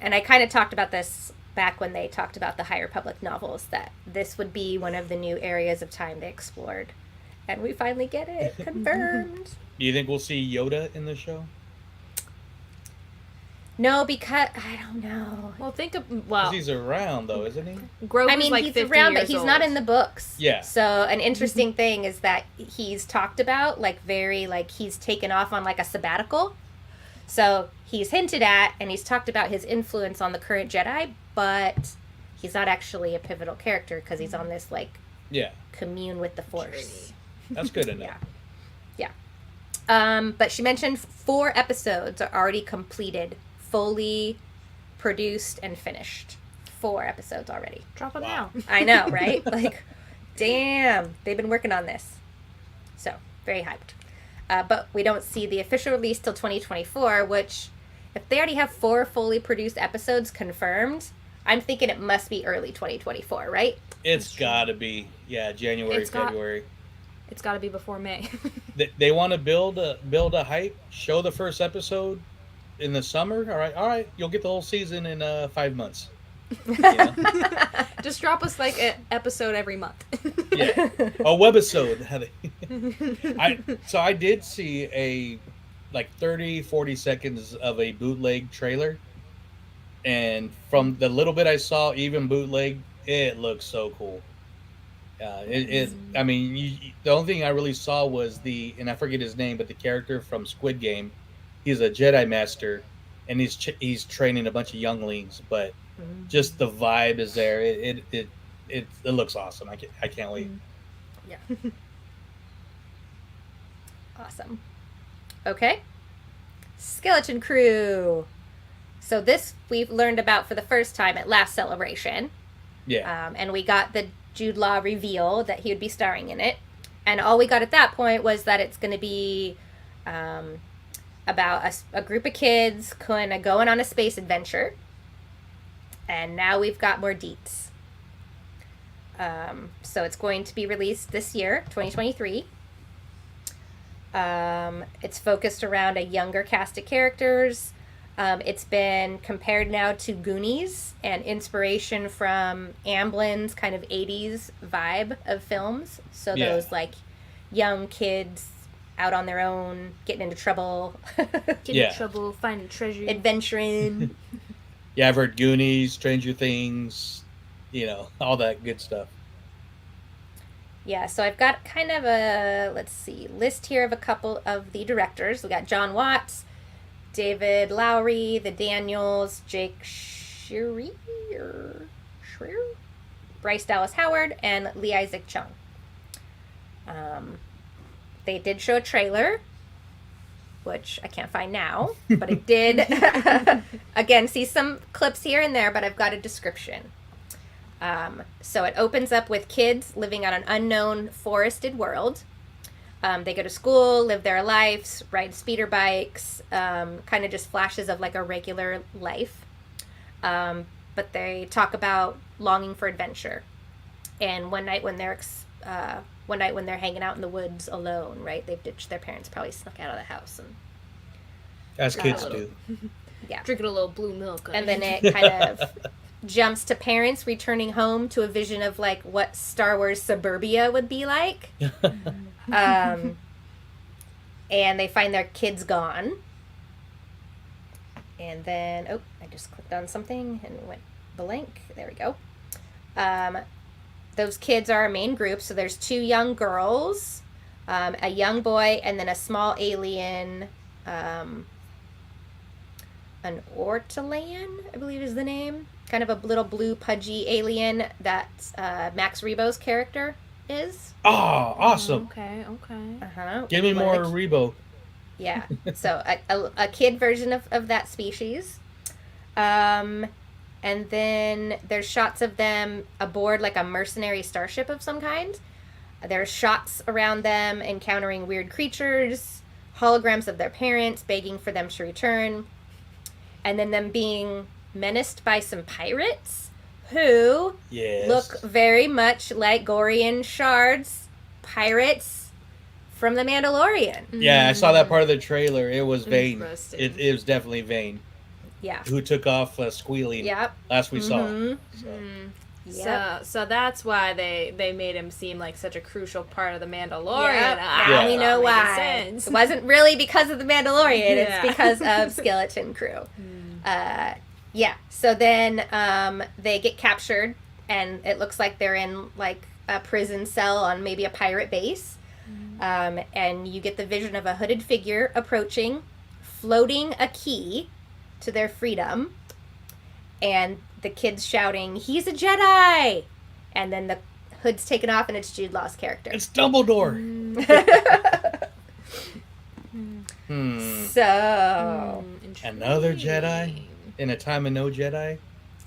[SPEAKER 1] And I kind of talked about this back when they talked about the High Republic novels, that this would be one of the new areas of time they explored. And we finally get it confirmed.
[SPEAKER 2] Do you think we'll see Yoda in the show?
[SPEAKER 1] No, because I don't know.
[SPEAKER 3] Well, think of
[SPEAKER 2] 'Cause he's around though, isn't he?
[SPEAKER 3] Grogu's
[SPEAKER 1] I mean,
[SPEAKER 3] like
[SPEAKER 1] he's
[SPEAKER 3] 50
[SPEAKER 1] around, but
[SPEAKER 3] years
[SPEAKER 1] he's
[SPEAKER 3] old.
[SPEAKER 1] not in the books.
[SPEAKER 2] Yeah.
[SPEAKER 1] So an interesting thing is that he's talked about he's taken off on like a sabbatical. So he's hinted at and he's talked about his influence on the current Jedi, but he's not actually a pivotal character because he's on this commune with the Force.
[SPEAKER 2] That's good enough.
[SPEAKER 1] Yeah. But she mentioned 4 episodes are already completed, fully produced and finished. 4 episodes already.
[SPEAKER 3] Drop them now.
[SPEAKER 1] I know, right? Like, damn, they've been working on this. So, very hyped. But we don't see the official release till 2024, which, if they already have 4 fully produced episodes confirmed, I'm thinking it must be early 2024, right?
[SPEAKER 2] It's gotta be, January, February.
[SPEAKER 3] It's got to be before May.
[SPEAKER 2] They want to build a hype, show the first episode in the summer. All right, you'll get the whole season in 5 months.
[SPEAKER 3] Just drop us like an episode every month.
[SPEAKER 2] Yeah, a webisode. I did see a 30-40 seconds of a bootleg trailer, and from the little bit I saw, even bootleg, it looks so cool. I mean, the only thing I really saw was and I forget his name, but the character from Squid Game. He's a Jedi Master, and he's training a bunch of younglings. But just the vibe is there. It looks awesome. I can't wait.
[SPEAKER 1] Yeah. Awesome. Okay. Skeleton Crew. So this we've learned about for the first time at last celebration.
[SPEAKER 2] Yeah.
[SPEAKER 1] And we got the Jude Law reveal that he would be starring in it. And all we got at that point was that it's going to be about a group of kids kind of going on a space adventure. And now we've got more deets. So it's going to be released this year, 2023. It's focused around a younger cast of characters. It's been compared now to Goonies and inspiration from Amblin's kind of 80s vibe of films. So those like young kids out on their own, getting into trouble.
[SPEAKER 3] Getting in trouble, finding treasure.
[SPEAKER 1] Adventuring.
[SPEAKER 2] Yeah, I've heard Goonies, Stranger Things, all that good stuff.
[SPEAKER 1] Yeah, so I've got kind of a, list here of a couple of the directors. We got John Watts, David Lowery, the Daniels, Jake Schreier, Bryce Dallas Howard, and Lee Isaac Chung. They did show a trailer, which I can't find now, but I did, again, see some clips here and there, but I've got a description. So it opens up with kids living on an unknown forested world. They go to school, live their lives, ride speeder bikes, kind of just flashes of like a regular life. But they talk about longing for adventure. And one night when they're hanging out in the woods alone, right? They've ditched their parents, probably snuck out of the house and
[SPEAKER 2] As kids do.
[SPEAKER 1] Yeah.
[SPEAKER 3] Drinking a little blue milk.
[SPEAKER 1] And then it kind of jumps to parents returning home to a vision of like what Star Wars suburbia would be like. And they find their kids gone. And then, I just clicked on something and it went blank. There we go. Those kids are our main group. So there's 2 young girls, a young boy, and then a small alien, an Ortolan, I believe is the name. Kind of a little blue pudgy alien that Max Rebo's character is.
[SPEAKER 2] Oh, awesome.
[SPEAKER 3] Okay.
[SPEAKER 1] Uh-huh.
[SPEAKER 2] Give me more Rebo.
[SPEAKER 1] Yeah. So a kid version of that species. And then there's shots of them aboard like a mercenary starship of some kind. There's shots around them encountering weird creatures, holograms of their parents begging for them to return, and then them being menaced by some pirates who look very much like Gorian Shard's pirates from The Mandalorian.
[SPEAKER 2] Yeah, I saw that part of the trailer. It was Vane.
[SPEAKER 3] Interesting.
[SPEAKER 2] It was definitely Vane.
[SPEAKER 1] Yeah.
[SPEAKER 2] Who took off squealing last we saw. So.
[SPEAKER 3] So that's why they made him seem like such a crucial part of the Mandalorian.
[SPEAKER 1] Yep.
[SPEAKER 3] Ah,
[SPEAKER 1] Now we know
[SPEAKER 3] that
[SPEAKER 1] why.
[SPEAKER 3] makes sense.
[SPEAKER 1] It wasn't really because of the Mandalorian.
[SPEAKER 3] Yeah.
[SPEAKER 1] It's because of Skeleton Crew. Yeah. So then they get captured, and it looks like they're in like a prison cell on maybe a pirate base. And you get the vision of a hooded figure approaching, floating a key to their freedom, and the kids shouting, "He's a Jedi!" And then the hood's taken off, and it's Jude Law's character.
[SPEAKER 2] It's Dumbledore.
[SPEAKER 1] So
[SPEAKER 2] Another Jedi in a time of no Jedi.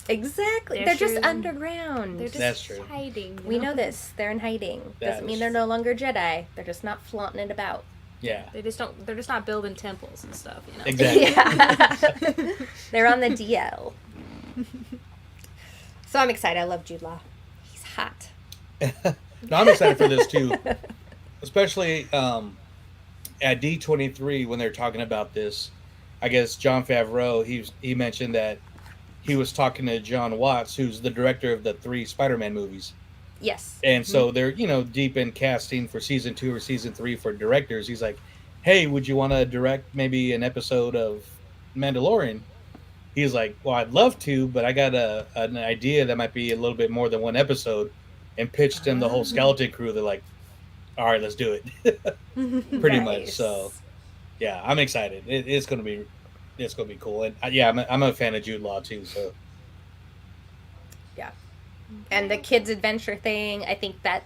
[SPEAKER 1] exactly, they're just underground.
[SPEAKER 3] They're just
[SPEAKER 2] That's true.
[SPEAKER 3] hiding.
[SPEAKER 1] We know this. They're in hiding. Doesn't mean they're no longer Jedi. They're just not flaunting it about.
[SPEAKER 2] Yeah.
[SPEAKER 3] They're just not building temples and stuff.
[SPEAKER 2] Exactly.
[SPEAKER 1] Yeah. They're on the DL. So I'm excited. I love Jude Law. He's hot.
[SPEAKER 2] No, I'm excited for this too. Especially at D23 when they're talking about this. I guess Jon Favreau, he mentioned that he was talking to John Watts, who's the director of the 3 Spider-Man movies.
[SPEAKER 1] Yes.
[SPEAKER 2] And so they're, deep in casting for season 2 or season 3 for directors. He's like, hey, would you want to direct maybe an episode of Mandalorian? He's like, well, I'd love to, but I got an idea that might be a little bit more than one episode, and pitched him the whole Skeleton Crew. They're like, all right, let's do it. Pretty much. So, yeah, I'm excited. It's going to be cool. And I'm a fan of Jude Law too. So,
[SPEAKER 1] and the kids adventure thing, I think that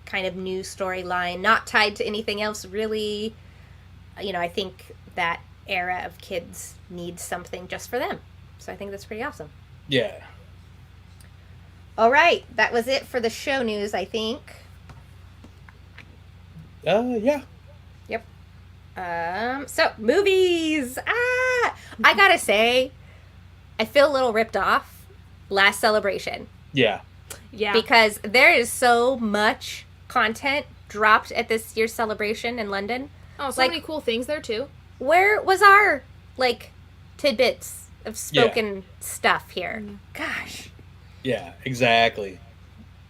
[SPEAKER 1] kind of new storyline, not tied to anything else really, I think that era of kids needs something just for them. So I think that's pretty awesome.
[SPEAKER 2] Yeah.
[SPEAKER 1] All right, that was it for the show news, I think.
[SPEAKER 2] Yeah.
[SPEAKER 1] Yep. So movies. I gotta say, I feel a little ripped off. Last Celebration.
[SPEAKER 2] Yeah.
[SPEAKER 3] Yeah.
[SPEAKER 1] Because there is so much content dropped at this year's celebration in London.
[SPEAKER 3] Oh, so many cool things there too.
[SPEAKER 1] Where was our tidbits of spoken stuff here? Gosh.
[SPEAKER 2] Yeah, exactly.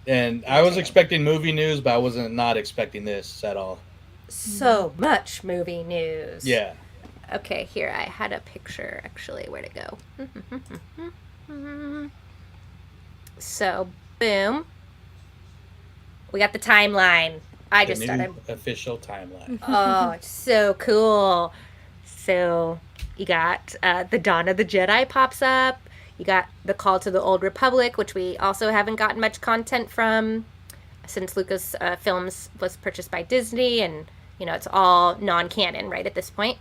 [SPEAKER 2] And I was expecting movie news, but I wasn't not expecting this at all.
[SPEAKER 1] So much movie news.
[SPEAKER 2] Yeah.
[SPEAKER 1] Okay, here I had a picture actually. Where'd it go? So, boom. We got the timeline. I
[SPEAKER 2] The
[SPEAKER 1] just
[SPEAKER 2] new
[SPEAKER 1] started.
[SPEAKER 2] official timeline.
[SPEAKER 1] Oh, it's so cool. So, you got the Dawn of the Jedi pops up. You got the Call to the Old Republic, which we also haven't gotten much content from since Lucas Films was purchased by Disney, and it's all non-canon right at this point.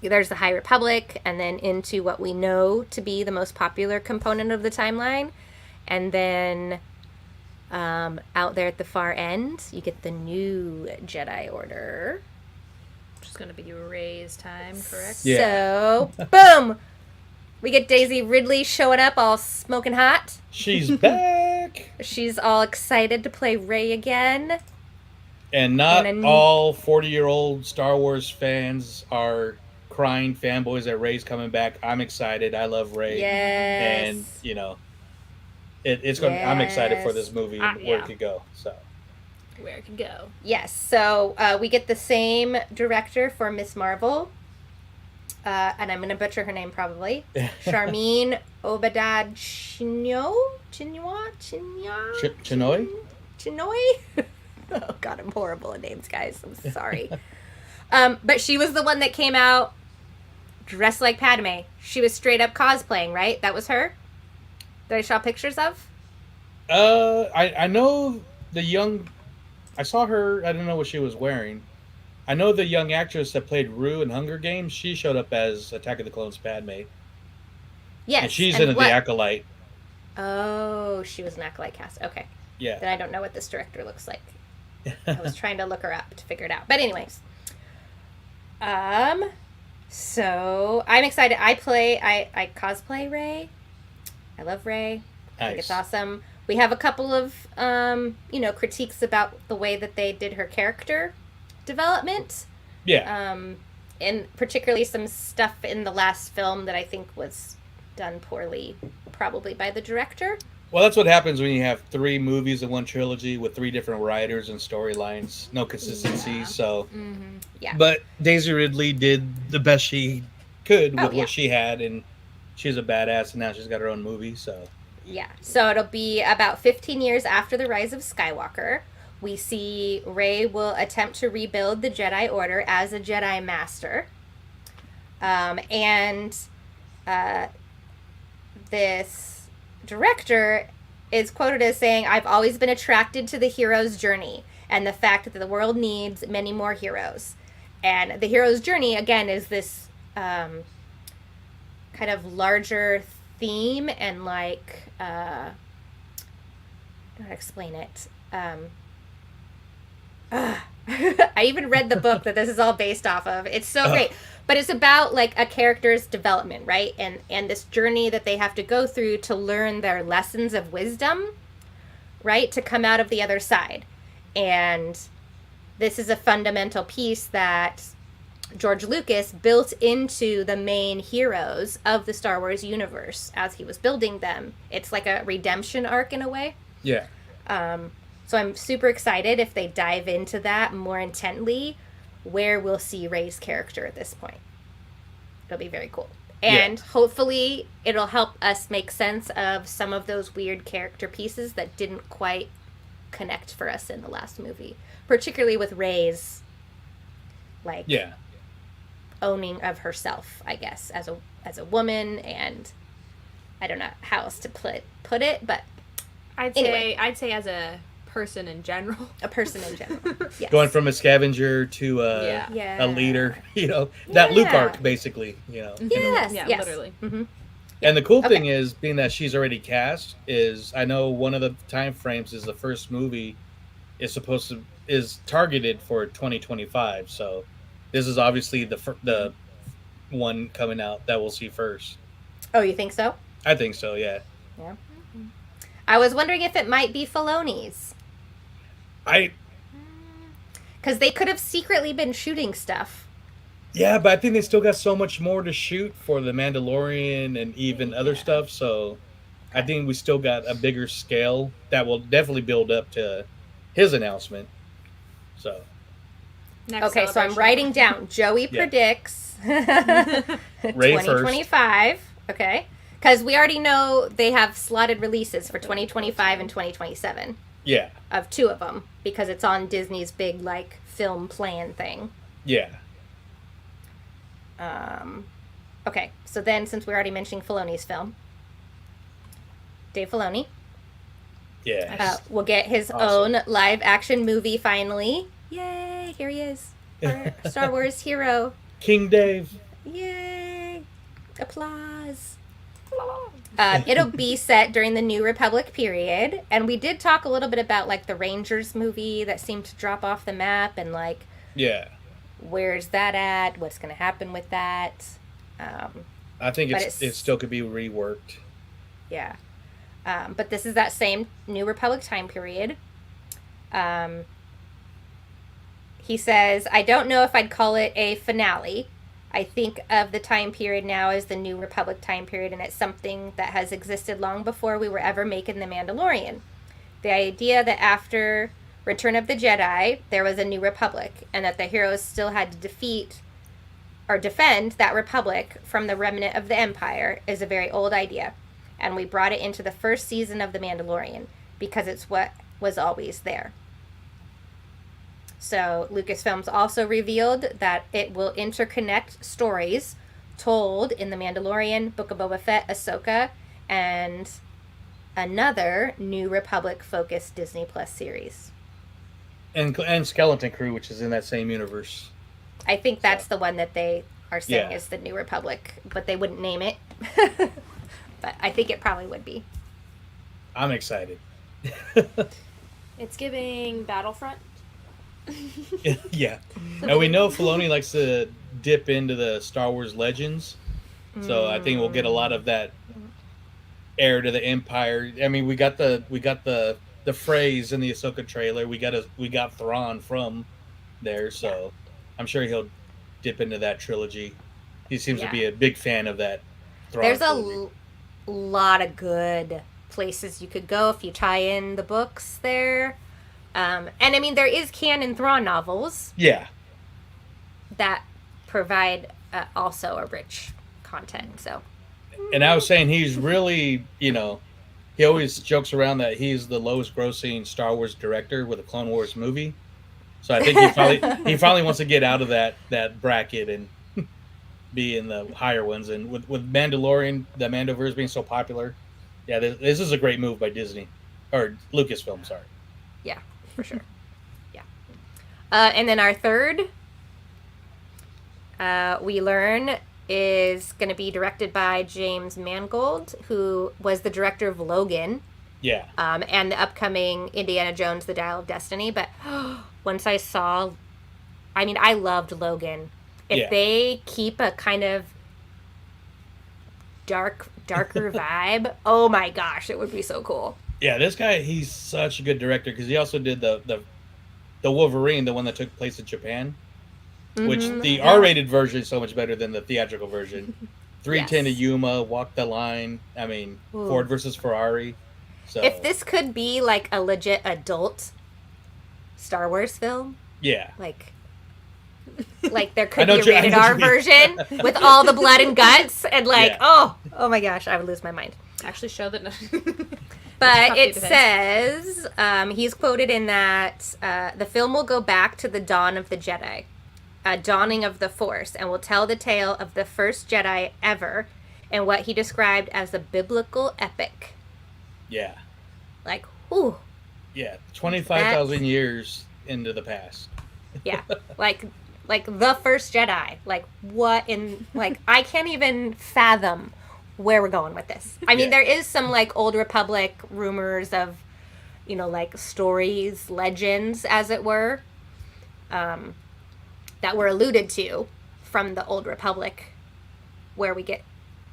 [SPEAKER 1] There's the High Republic, and then into what we know to be the most popular component of the timeline, and then out there at the far end, you get the new Jedi Order.
[SPEAKER 3] Which is going to be Rey's time, correct?
[SPEAKER 2] Yeah.
[SPEAKER 1] So, boom! We get Daisy Ridley showing up all smoking hot.
[SPEAKER 2] She's back.
[SPEAKER 1] She's all excited to play Rey again.
[SPEAKER 2] And not
[SPEAKER 1] And then-
[SPEAKER 2] all 40-year-old Star Wars fans are crying fanboys that Rey's coming back. I'm excited. I love Rey.
[SPEAKER 1] Yes.
[SPEAKER 2] And, it's going. I'm excited for this movie and where
[SPEAKER 3] yeah.
[SPEAKER 2] it could go. So,
[SPEAKER 3] Where it could go.
[SPEAKER 1] Yes, so we get the same director for Miss Marvel. And I'm going to butcher her name probably. Charmine Obadad-Chinoy? Oh, God, I'm horrible at names, guys. I'm sorry. But she was the one that came out dressed like Padme. She was straight up cosplaying, right? That was her? That I saw pictures of?
[SPEAKER 2] I know the young... I saw her. I don't know what she was wearing. I know the young actress that played Rue in Hunger Games. She showed up as Attack of the Clones Padme.
[SPEAKER 1] Yes.
[SPEAKER 2] And she's
[SPEAKER 1] and
[SPEAKER 2] in The Acolyte.
[SPEAKER 1] Oh, she was an Acolyte cast. Okay.
[SPEAKER 2] Yeah.
[SPEAKER 1] Then I don't know what this director looks like. I was trying to look her up to figure it out. But anyways. So I'm excited. I cosplay Rey. I love Rey. I think it's awesome. We have a couple of critiques about the way that they did her character development.
[SPEAKER 2] Yeah.
[SPEAKER 1] And particularly some stuff in the last film that I think was done poorly, probably by the director.
[SPEAKER 2] Well, that's what happens when you have 3 movies in one trilogy with 3 different writers and storylines. No consistency.
[SPEAKER 1] Yeah.
[SPEAKER 2] So,
[SPEAKER 1] Yeah.
[SPEAKER 2] But Daisy Ridley did the best she could with
[SPEAKER 1] yeah.
[SPEAKER 2] what she had, and she's a badass, and now she's got her own movie. So,
[SPEAKER 1] Yeah. So it'll be about 15 years after the rise of Skywalker. We see Rey will attempt to rebuild the Jedi Order as a Jedi Master. This director is quoted as saying, "I've always been attracted to the hero's journey and the fact that the world needs many more heroes." And the hero's journey, again, is this kind of larger theme and how do I explain it? I even read the book that this is all based off of. It's so great. But it's about a character's development, right? And this journey that they have to go through to learn their lessons of wisdom, right? To come out of the other side. And this is a fundamental piece that George Lucas built into the main heroes of the Star Wars universe as he was building them. It's like a redemption arc in a way.
[SPEAKER 2] yeah.
[SPEAKER 1] So I'm super excited if they dive into that more intently, where we'll see Rey's character at this point. It'll be very cool. And hopefully it'll help us make sense of some of those weird character pieces that didn't quite connect for us in the last movie. Particularly with Rey's, owning of herself, I guess, as a woman, and I don't know how else to put it, but Anyway.
[SPEAKER 3] I'd say as a person in general.
[SPEAKER 1] A person in general. Yes.
[SPEAKER 2] Going from a scavenger to
[SPEAKER 1] Yeah.
[SPEAKER 2] a leader, that Luke
[SPEAKER 1] Yeah.
[SPEAKER 2] arc, basically,
[SPEAKER 1] Yes.
[SPEAKER 3] Yeah,
[SPEAKER 1] yes.
[SPEAKER 3] literally.
[SPEAKER 1] Mm-hmm.
[SPEAKER 2] And the cool
[SPEAKER 1] Okay.
[SPEAKER 2] thing is, being that she's already cast, is I know one of the time frames is the first movie is targeted for 2025. So this is obviously the one coming out that we'll see first.
[SPEAKER 1] Oh, you think so?
[SPEAKER 2] I think so. Yeah.
[SPEAKER 1] Yeah. I was wondering if it might be Filoni's.
[SPEAKER 2] I
[SPEAKER 1] Because they could have secretly been shooting stuff.
[SPEAKER 2] Yeah, but I think they still got so much more to shoot for the Mandalorian and even other stuff. So I think we still got a bigger scale that will definitely build up to his announcement. So
[SPEAKER 3] Next
[SPEAKER 1] Okay, so I'm
[SPEAKER 3] celebration.
[SPEAKER 1] writing down. Joey
[SPEAKER 2] Yeah.
[SPEAKER 1] predicts
[SPEAKER 2] Ray
[SPEAKER 1] 2025. Okay. Because we already know they have slotted releases for 2025 and 2027
[SPEAKER 2] yeah,
[SPEAKER 1] of two of them because it's on Disney's big, like, film plan thing.
[SPEAKER 2] yeah,
[SPEAKER 1] Okay, so then since we're already mentioning Filoni's film, Dave Filoni
[SPEAKER 2] yeah.
[SPEAKER 1] will get his
[SPEAKER 2] Awesome.
[SPEAKER 1] own live action movie finally. Yay! Here he is, our Star Wars hero.
[SPEAKER 2] King Dave.
[SPEAKER 1] Yay! Applause. It'll be set during the New Republic period, and we did talk a little bit about like the Rangers movie that seemed to drop off the map, and like
[SPEAKER 2] Yeah,
[SPEAKER 1] where's that at? What's going to happen with that?
[SPEAKER 2] I think
[SPEAKER 1] But
[SPEAKER 2] it still could be reworked.
[SPEAKER 1] Yeah. But this is that same New Republic time period. He says, I don't know if I'd call it a finale. I think of the time period now as the New Republic time period, and it's something that has existed long before we were ever making The Mandalorian. The idea that after Return of the Jedi, there was a New Republic, and that the heroes still had to defeat or defend that Republic from the remnant of the Empire is a very old idea. And we brought it into the first season of The Mandalorian because it's what was always there. So Lucasfilms also revealed that it will interconnect stories told in The Mandalorian, Book of Boba Fett, Ahsoka, and another New Republic-focused Disney Plus series.
[SPEAKER 2] And Skeleton Crew, which is in that same universe.
[SPEAKER 1] I think that's the one that they are saying
[SPEAKER 2] Yeah.
[SPEAKER 1] is the New Republic, but they wouldn't name it. But I think it probably would be.
[SPEAKER 2] I'm excited.
[SPEAKER 3] It's giving Battlefront.
[SPEAKER 2] Yeah, and we know Filoni likes to dip into the Star Wars legends, so I think we'll get a lot of that heir to the Empire. I mean, we got the phrase in the Ahsoka trailer. We got Thrawn from there, so I'm sure he'll dip into that trilogy. He seems to be a big fan of that. Thrawn
[SPEAKER 1] There's
[SPEAKER 2] trilogy.
[SPEAKER 1] a lot of good places you could go if you tie in the books there. And I mean, there is canon Thrawn novels
[SPEAKER 2] Yeah,
[SPEAKER 1] that provide also a rich content. So
[SPEAKER 2] and I was saying he's really, he always jokes around that he's the lowest grossing Star Wars director with a Clone Wars movie. So I think he probably wants to get out of that bracket and be in the higher ones. And with Mandalorian, the Mandoverse being so popular, yeah, this is a great move by Disney or Lucasfilm. Sorry.
[SPEAKER 1] yeah, for sure. Yeah. And then our third, we learn, is going to be directed by James Mangold, who was the director of Logan.
[SPEAKER 2] Yeah.
[SPEAKER 1] And the upcoming Indiana Jones: The Dial of Destiny. But once I saw, I mean, I loved Logan. If they keep a kind of darker vibe, oh my gosh, it would be so cool.
[SPEAKER 2] Yeah, this guy, he's such a good director because he also did the Wolverine, the one that took place in Japan, which the R-rated version is so much better than the theatrical version. 310 to Yuma, Walk the Line. I mean, Ford versus Ferrari. So
[SPEAKER 1] If this could be like a legit adult Star Wars film,
[SPEAKER 2] yeah,
[SPEAKER 1] like there could
[SPEAKER 2] know
[SPEAKER 1] be a
[SPEAKER 2] I
[SPEAKER 1] rated
[SPEAKER 2] know what
[SPEAKER 1] R
[SPEAKER 2] you mean.
[SPEAKER 1] version with all the blood and guts and like,
[SPEAKER 2] Yeah.
[SPEAKER 1] oh my gosh, I would lose my mind.
[SPEAKER 3] Actually show that.
[SPEAKER 1] But
[SPEAKER 3] Tough
[SPEAKER 1] it
[SPEAKER 3] to
[SPEAKER 1] says, he's quoted in that the film will go back to the dawn of the Jedi, a dawning of the Force, and will tell the tale of the first Jedi ever and what he described as a biblical epic.
[SPEAKER 2] yeah.
[SPEAKER 1] Like, whew.
[SPEAKER 2] Yeah, 25,000 years into the past.
[SPEAKER 1] Yeah, like the first Jedi. Like, what in, like, I can't even fathom where we're going with this. I mean,
[SPEAKER 2] Yeah.
[SPEAKER 1] there is some like Old Republic rumors of, you know, like stories, legends, as it were, that were alluded to from the Old Republic, where we get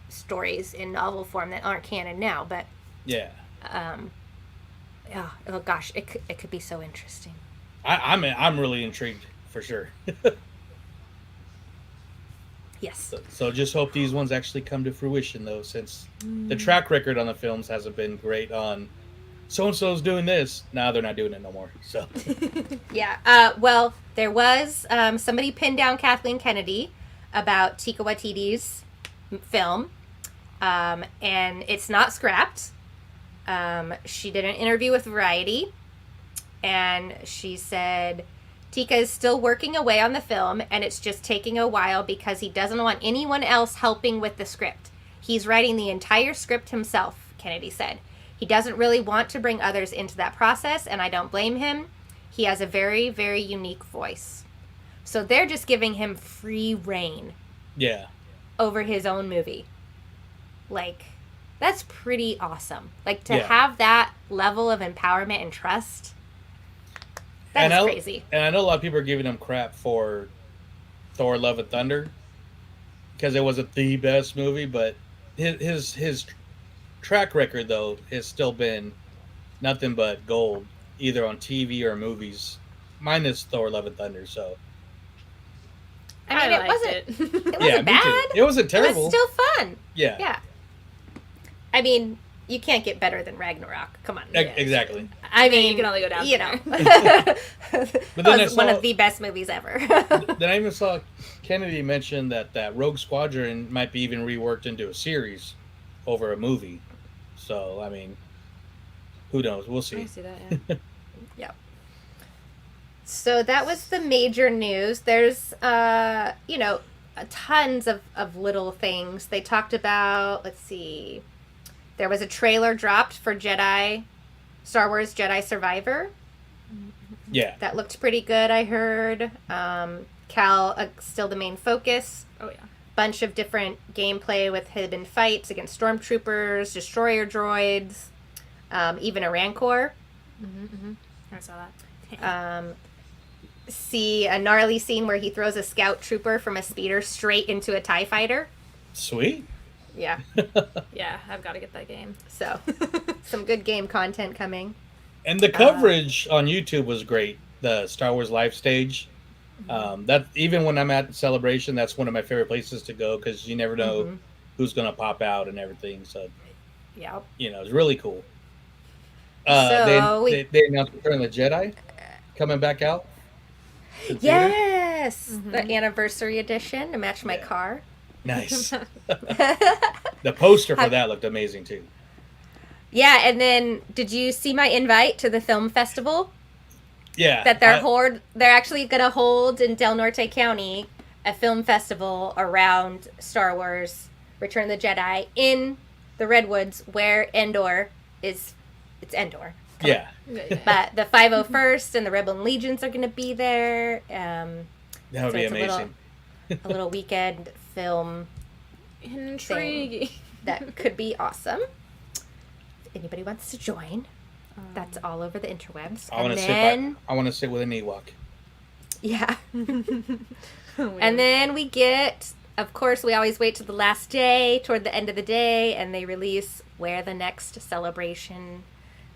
[SPEAKER 1] stories in novel form that aren't canon now. But
[SPEAKER 2] Yeah.
[SPEAKER 1] oh gosh, it could be so interesting.
[SPEAKER 2] I'm really intrigued for sure.
[SPEAKER 1] Yes.
[SPEAKER 2] So just hope these ones actually come to fruition, though, since the track record on the films hasn't been great on so and so's doing this. Now they're not doing it no more. So
[SPEAKER 1] Yeah. Well, there was somebody pinned down Kathleen Kennedy about Taika Waititi's film, and it's not scrapped. She did an interview with Variety, and she said Taika is still working away on the film, and it's just taking a while because he doesn't want anyone else helping with the script. He's writing the entire script himself, Kennedy said. He doesn't really want to bring others into that process, and I don't blame him. He has a very, very unique voice. So they're just giving him free reign
[SPEAKER 2] yeah,
[SPEAKER 1] over his own movie. Like, that's pretty awesome. Like, to
[SPEAKER 2] Yeah.
[SPEAKER 1] have that level of empowerment and trust, that's crazy.
[SPEAKER 2] And I know a lot of people are giving him crap for Thor: Love and Thunder because it wasn't the best movie, but his track record though has still been nothing but gold, either on TV or movies, minus Thor: Love and Thunder. So
[SPEAKER 1] I mean, it
[SPEAKER 3] liked
[SPEAKER 1] wasn't.
[SPEAKER 3] it.
[SPEAKER 1] It wasn't
[SPEAKER 2] yeah, me
[SPEAKER 1] bad.
[SPEAKER 2] too. It wasn't
[SPEAKER 1] It
[SPEAKER 2] terrible.
[SPEAKER 1] was still fun.
[SPEAKER 2] yeah,
[SPEAKER 1] Yeah. I mean, you can't get better than Ragnarok. Come on.
[SPEAKER 2] exactly.
[SPEAKER 1] I mean,
[SPEAKER 3] you can only go down
[SPEAKER 1] You
[SPEAKER 3] from
[SPEAKER 1] know,
[SPEAKER 2] But then I
[SPEAKER 1] was one
[SPEAKER 2] saw-
[SPEAKER 1] of the best movies ever.
[SPEAKER 2] Then I even saw Kennedy mention that Rogue Squadron might be even reworked into a series over a movie. So I mean, who knows? We'll
[SPEAKER 3] I
[SPEAKER 2] see.
[SPEAKER 3] see that, yeah.
[SPEAKER 1] So that was the major news. There's, you know, tons of little things. They talked about, let's see, there was a trailer dropped for Star Wars Jedi Survivor.
[SPEAKER 2] Yeah,
[SPEAKER 1] That looked pretty good, I heard. Cal, still the main focus.
[SPEAKER 3] Oh, yeah.
[SPEAKER 1] Bunch of different gameplay with hidden fights against stormtroopers, destroyer droids, even a Rancor.
[SPEAKER 3] I saw that.
[SPEAKER 1] See a gnarly scene where he throws a scout trooper from a speeder straight into a TIE fighter.
[SPEAKER 2] sweet.
[SPEAKER 1] Yeah.
[SPEAKER 3] Yeah, I've got to get that game.
[SPEAKER 1] So, some good game content coming.
[SPEAKER 2] And the coverage on YouTube was great. The Star Wars live stage. That even when I'm at Celebration, that's one of my favorite places to go because you never know who's gonna pop out and everything. So
[SPEAKER 1] Yeah.
[SPEAKER 2] you know, it's really cool.
[SPEAKER 1] So
[SPEAKER 2] They announced Return of the Jedi coming back out. to theater.
[SPEAKER 1] Yes! The anniversary edition to match my
[SPEAKER 2] Yeah.
[SPEAKER 1] car.
[SPEAKER 2] Nice. The poster for that looked amazing too.
[SPEAKER 1] Yeah, and then did you see my invite to the film festival?
[SPEAKER 2] Yeah.
[SPEAKER 1] That they're actually going to hold in Del Norte County a film festival around Star Wars Return of the Jedi in the Redwoods where Endor is. It's Endor.
[SPEAKER 2] Yeah.
[SPEAKER 1] But the 501st and the Rebel and Legions are going to be there.
[SPEAKER 2] That would
[SPEAKER 1] So
[SPEAKER 2] be
[SPEAKER 1] it's
[SPEAKER 2] amazing.
[SPEAKER 1] a little weekend film
[SPEAKER 3] Intriguing.
[SPEAKER 1] that could be awesome. If anybody wants to join, that's all over the interwebs.
[SPEAKER 2] I want to I want to sit with an Ewok.
[SPEAKER 1] Yeah. And then we get, of course, we always wait till the last day, toward the end of the day, and they release where the next celebration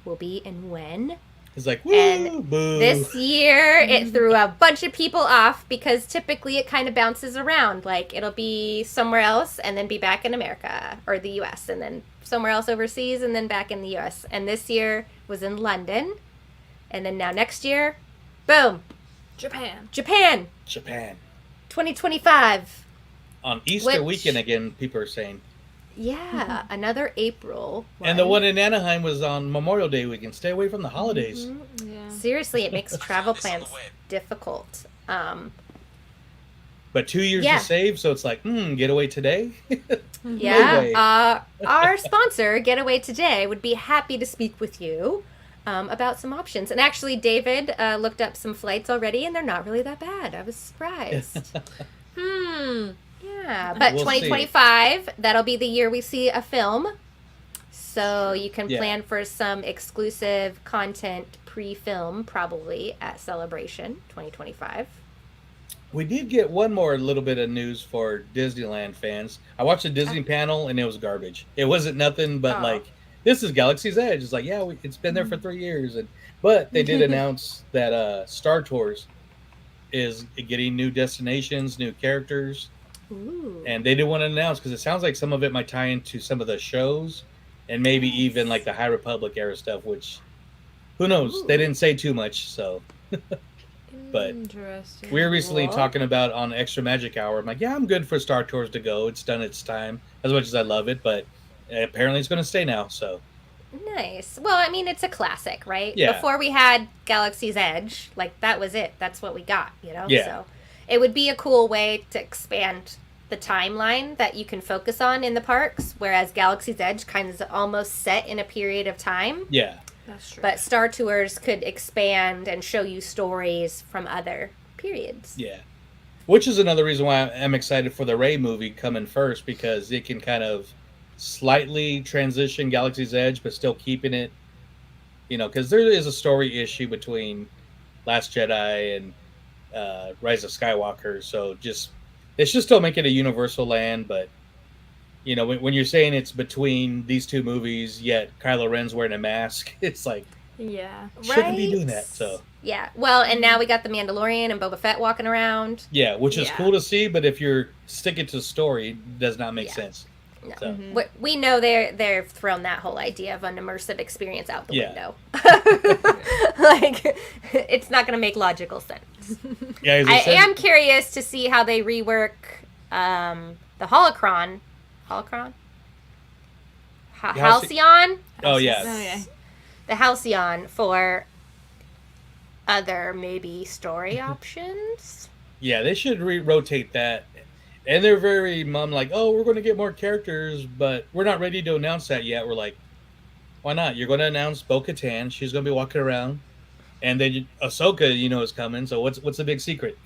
[SPEAKER 1] will be and when.
[SPEAKER 2] It's like, woo,
[SPEAKER 1] And
[SPEAKER 2] boo.
[SPEAKER 1] this year, it threw a bunch of people off because typically it kind of bounces around. Like, it'll be somewhere else and then be back in America or the U.S. and then somewhere else overseas and then back in the U.S. And this year was in London. And then now next year, boom,
[SPEAKER 3] Japan.
[SPEAKER 1] Japan,
[SPEAKER 2] Japan.
[SPEAKER 1] 2025.
[SPEAKER 2] On Easter
[SPEAKER 1] Which-
[SPEAKER 2] weekend again, people are saying.
[SPEAKER 1] Yeah, another April.
[SPEAKER 2] And the one in Anaheim was on Memorial Day weekend. Stay away from the holidays.
[SPEAKER 3] Yeah.
[SPEAKER 1] Seriously, it makes travel plans difficult.
[SPEAKER 2] but 2 years
[SPEAKER 1] Yeah.
[SPEAKER 2] to save. So it's like, getaway today.
[SPEAKER 1] Yeah.
[SPEAKER 2] way.
[SPEAKER 1] Our sponsor, Getaway Today, would be happy to speak with you about some options. And actually, David looked up some flights already, and they're not really that bad. I was surprised. Yeah, but
[SPEAKER 2] We'll see.
[SPEAKER 1] 2025, that'll be the year we see a film. So you can
[SPEAKER 2] Yeah.
[SPEAKER 1] plan for some exclusive content pre-film probably at Celebration 2025.
[SPEAKER 2] We did get one more little bit of news for Disneyland fans. I watched the Disney panel and it was garbage. It wasn't nothing but
[SPEAKER 1] Oh.
[SPEAKER 2] like, this is Galaxy's Edge. It's like, yeah, it's been there for 3 years, but they did announce that Star Tours is getting new destinations, new characters,
[SPEAKER 1] Ooh.
[SPEAKER 2] and they didn't want to announce because it sounds like some of it might tie into some of the shows and maybe even like the High Republic era stuff, which who knows?
[SPEAKER 1] Ooh.
[SPEAKER 2] They didn't say too much, so. But
[SPEAKER 3] Interesting.
[SPEAKER 2] we were recently
[SPEAKER 1] Cool.
[SPEAKER 2] talking about on Extra Magic Hour. I'm like, yeah, I'm good for Star Tours to go. It's done its time as much as I love it, but apparently it's going to stay now. So
[SPEAKER 1] Nice. Well, I mean, it's a classic, right?
[SPEAKER 2] Yeah.
[SPEAKER 1] Before we had Galaxy's Edge, like that was it. That's what we got, you know?
[SPEAKER 2] Yeah.
[SPEAKER 1] So it would be a cool way to expand the timeline that you can focus on in the parks, whereas Galaxy's Edge kind of is almost set in a period of time.
[SPEAKER 2] yeah,
[SPEAKER 3] That's true.
[SPEAKER 1] But Star Tours could expand and show you stories from other periods.
[SPEAKER 2] yeah. Which is another reason why I'm excited for the Rey movie coming first, because it can kind of slightly transition Galaxy's Edge, but still keeping it, because there is a story issue between Last Jedi and Rise of Skywalker. So they should still make it a universal land, but when you're saying it's between these two movies, yet Kylo Ren's wearing a mask, it's like,
[SPEAKER 3] yeah.
[SPEAKER 2] shouldn't be doing that. So
[SPEAKER 1] Yeah. Well, and now we got the Mandalorian and Boba Fett walking around.
[SPEAKER 2] yeah, which is
[SPEAKER 3] Yeah.
[SPEAKER 2] cool to see, but if you're sticking to the story, it does not make
[SPEAKER 1] Yeah.
[SPEAKER 2] sense.
[SPEAKER 1] No.
[SPEAKER 2] So
[SPEAKER 1] We know they've thrown that whole idea of an immersive experience out the
[SPEAKER 2] Yeah.
[SPEAKER 1] window. Like, it's not going to make logical sense.
[SPEAKER 2] yeah, as
[SPEAKER 1] I
[SPEAKER 2] said-
[SPEAKER 1] am curious to see how they rework the holocron. Holocron? Halcyon?
[SPEAKER 2] Oh yeah,
[SPEAKER 3] Oh, yeah.
[SPEAKER 1] The Halcyon for other maybe story options.
[SPEAKER 2] yeah, they should rotate that. And they're very like, oh, we're going to get more characters, but we're not ready to announce that yet. We're like, why not? You're going to announce Bo-Katan. She's going to be walking around, and then Ahsoka, is coming. So what's the big secret?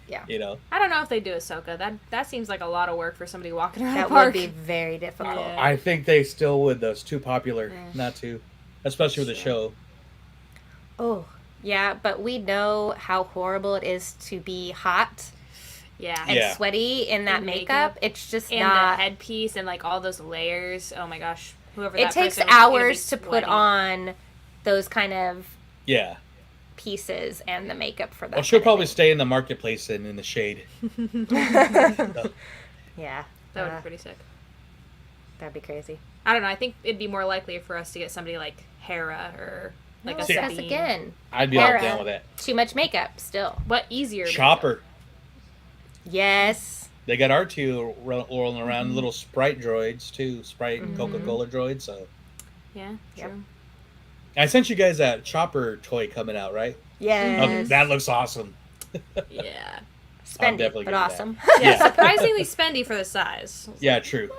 [SPEAKER 1] Yeah.
[SPEAKER 3] I don't know if they do Ahsoka. That seems like a lot of work for somebody walking around
[SPEAKER 1] That
[SPEAKER 3] the park.
[SPEAKER 1] would be very difficult.
[SPEAKER 3] Yeah.
[SPEAKER 2] I think they still would. Though it's too popular not to, especially with the show.
[SPEAKER 1] Oh, yeah, but we know how horrible it is to be hot
[SPEAKER 3] Yeah.
[SPEAKER 1] and
[SPEAKER 2] Yeah.
[SPEAKER 1] sweaty in that
[SPEAKER 3] And
[SPEAKER 1] makeup.
[SPEAKER 3] makeup.
[SPEAKER 1] It's just
[SPEAKER 3] And
[SPEAKER 1] not.
[SPEAKER 3] the headpiece and like all those layers. Oh my gosh. Whoever
[SPEAKER 1] It
[SPEAKER 3] that
[SPEAKER 1] takes
[SPEAKER 3] person is, it'd be
[SPEAKER 1] hours to put
[SPEAKER 3] sweaty.
[SPEAKER 1] on those kind of
[SPEAKER 2] Yeah.
[SPEAKER 1] pieces and the makeup for that.
[SPEAKER 2] Well, she'll
[SPEAKER 1] kind
[SPEAKER 2] probably
[SPEAKER 1] of
[SPEAKER 2] stay in the marketplace and in the shade.
[SPEAKER 1] thing. Yeah,
[SPEAKER 3] That would be pretty sick.
[SPEAKER 1] that'd be crazy.
[SPEAKER 3] I don't know. I think it'd be more likely for us to get somebody like Hera or like a
[SPEAKER 1] Because
[SPEAKER 3] Sabine.
[SPEAKER 1] again,
[SPEAKER 2] I'd be all
[SPEAKER 1] Hera.
[SPEAKER 2] down with that.
[SPEAKER 1] too much makeup still.
[SPEAKER 3] What easier?
[SPEAKER 2] Chopper.
[SPEAKER 1] Yes.
[SPEAKER 2] They got R2 rolling around, little Sprite droids too, Sprite and Coca-Cola droids. So
[SPEAKER 3] Yeah.
[SPEAKER 1] Yep.
[SPEAKER 3] True.
[SPEAKER 2] I sent you guys that Chopper toy coming out, right?
[SPEAKER 1] Yes.
[SPEAKER 2] Oh, that looks awesome.
[SPEAKER 3] Yeah.
[SPEAKER 1] Spendy,
[SPEAKER 2] definitely
[SPEAKER 1] but
[SPEAKER 2] getting that.
[SPEAKER 1] awesome.
[SPEAKER 3] Yeah. Surprisingly spendy for the size.
[SPEAKER 2] Yeah, true.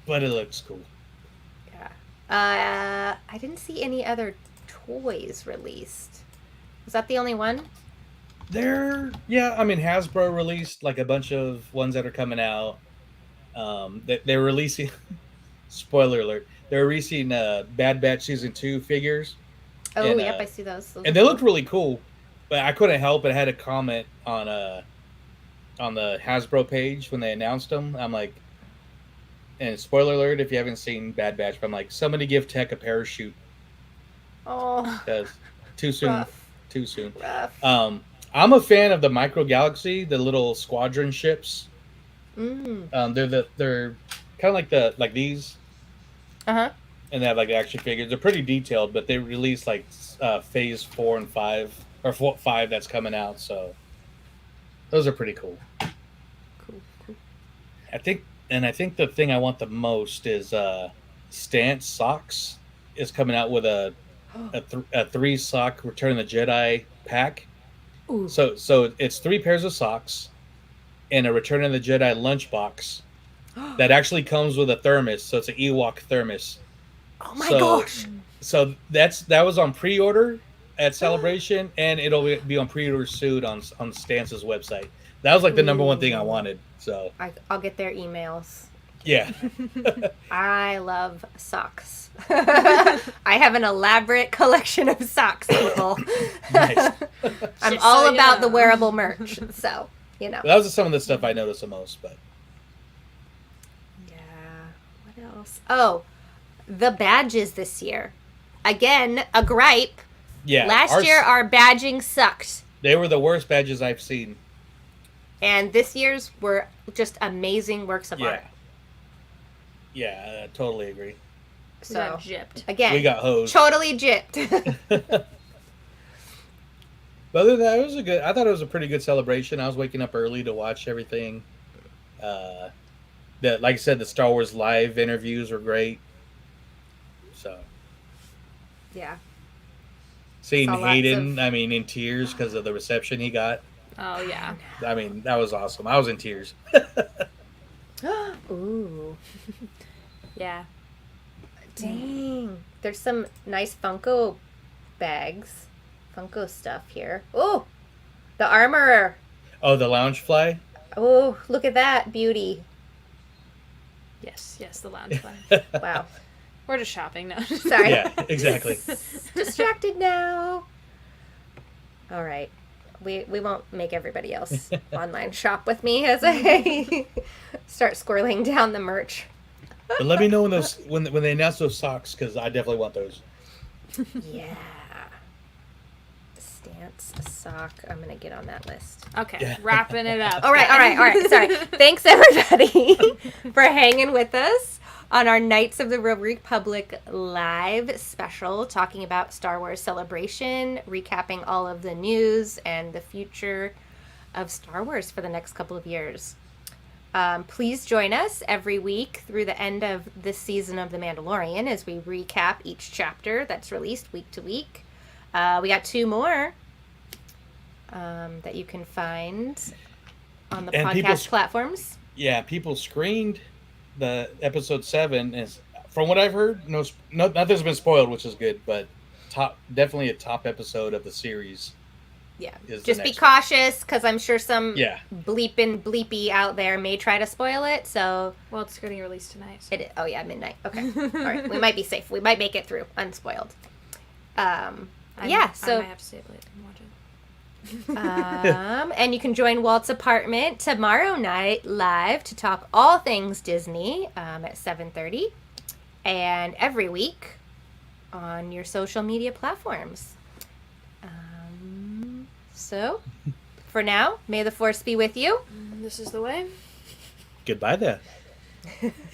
[SPEAKER 2] But it looks cool.
[SPEAKER 1] I didn't see any other toys released. Was that the only one?
[SPEAKER 2] Hasbro released like a bunch of ones that are coming out. They're releasing. Spoiler alert! They're releasing Bad Batch Season 2 figures,
[SPEAKER 1] Oh,
[SPEAKER 2] And,
[SPEAKER 1] yep, I see those. Those
[SPEAKER 2] and
[SPEAKER 1] are
[SPEAKER 2] they looked really cool. But I couldn't help but I had a comment on the Hasbro page when they announced them. I'm like, and spoiler alert if you haven't seen Bad Batch, but I'm like, somebody give Tech a parachute
[SPEAKER 1] Oh,
[SPEAKER 2] because too soon,
[SPEAKER 1] rough,
[SPEAKER 2] too soon.
[SPEAKER 1] rough.
[SPEAKER 2] I'm a fan of the Micro Galaxy, the little squadron ships. They're kind of like these,
[SPEAKER 1] Uh-huh.
[SPEAKER 2] and they have like action figures. They're pretty detailed, but they released like Phase 4 and 5 or 5 that's coming out. So those are pretty cool.
[SPEAKER 1] Cool.
[SPEAKER 2] I think the thing I want the most is Stance Socks is coming out with a 3 sock Return of the Jedi pack,
[SPEAKER 1] Ooh.
[SPEAKER 2] So it's 3 pairs of socks and a Return of the Jedi lunchbox that actually comes with a thermos. So it's an Ewok thermos.
[SPEAKER 1] Oh my
[SPEAKER 2] So-
[SPEAKER 1] gosh.
[SPEAKER 2] So that was on pre-order at Celebration, and it'll be on pre-order soon on Stance's website. That was like the number one thing I wanted. So
[SPEAKER 1] I'll get their emails.
[SPEAKER 2] yeah,
[SPEAKER 1] I love socks. I have an elaborate collection of socks, people.
[SPEAKER 2] nice.
[SPEAKER 1] I'm
[SPEAKER 3] Just
[SPEAKER 1] all
[SPEAKER 3] so you
[SPEAKER 1] about the
[SPEAKER 3] know.
[SPEAKER 1] wearable merch. So, you know.
[SPEAKER 2] That was some of the stuff I noticed the most. But
[SPEAKER 1] Yeah. What else? Oh, the badges this year. Again, a gripe.
[SPEAKER 2] yeah,
[SPEAKER 1] Last year, our badging sucked.
[SPEAKER 2] they were the worst badges I've seen.
[SPEAKER 1] And this year's were just amazing works of
[SPEAKER 2] Yeah,
[SPEAKER 1] art.
[SPEAKER 2] yeah, I totally agree.
[SPEAKER 3] We got
[SPEAKER 1] So,
[SPEAKER 3] gypped.
[SPEAKER 1] again,
[SPEAKER 2] We got hosed.
[SPEAKER 1] totally gypped.
[SPEAKER 2] But other than that, it was a good. I thought it was a pretty good celebration. I was waking up early to watch everything. Like I said, the Star Wars live interviews were great. So
[SPEAKER 1] Yeah.
[SPEAKER 2] seeing
[SPEAKER 1] Saw lots
[SPEAKER 2] Hayden, I mean, in tears because of the reception he got.
[SPEAKER 3] Oh yeah.
[SPEAKER 2] I mean, that was awesome. I was in tears.
[SPEAKER 1] Ooh.
[SPEAKER 3] Yeah.
[SPEAKER 1] Dang. There's some nice Funko bags. Funko stuff here. Oh, the Armorer.
[SPEAKER 2] Oh, the lounge fly.
[SPEAKER 1] Oh, look at that beauty.
[SPEAKER 3] Yes, the lounge fly.
[SPEAKER 1] Wow.
[SPEAKER 3] We're just shopping now.
[SPEAKER 1] Sorry.
[SPEAKER 2] Yeah, exactly.
[SPEAKER 1] Distracted now. All right. We won't make everybody else online shop with me as I start squirreling down the merch.
[SPEAKER 2] But let me know when they announce those socks because I definitely want those.
[SPEAKER 1] Yeah. Stance, a sock. I'm going to get on that list.
[SPEAKER 3] Okay,
[SPEAKER 2] Yeah.
[SPEAKER 3] wrapping it up.
[SPEAKER 1] All right. Sorry. Thanks, everybody, for hanging with us on our Knights of the Rogue Republic live special, talking about Star Wars Celebration, recapping all of the news and the future of Star Wars for the next couple of years. Please join us every week through the end of this season of The Mandalorian as we recap each chapter that's released week to week. We got 2 more that you can find on the
[SPEAKER 2] And
[SPEAKER 1] podcast platforms.
[SPEAKER 2] Yeah, people screened the episode 7 is, from what I've heard, nothing's been spoiled, which is good, but definitely a top episode of the series.
[SPEAKER 1] Yeah.
[SPEAKER 2] Is the
[SPEAKER 1] Just be
[SPEAKER 2] next one.
[SPEAKER 1] cautious because I'm sure some
[SPEAKER 2] Yeah.
[SPEAKER 1] bleepy out there may try to spoil it. So
[SPEAKER 3] Well, it's getting released tonight. So.
[SPEAKER 1] oh yeah, midnight. Okay. All right. We might be safe. We might make it through unspoiled.
[SPEAKER 3] I
[SPEAKER 1] So
[SPEAKER 3] might have to stay up late and watch it.
[SPEAKER 1] and you can join Walt's apartment tomorrow night live to talk all things Disney at 7:30, and every week on your social media platforms. So, for now, may the Force be with you.
[SPEAKER 3] This is the way.
[SPEAKER 2] Goodbye then.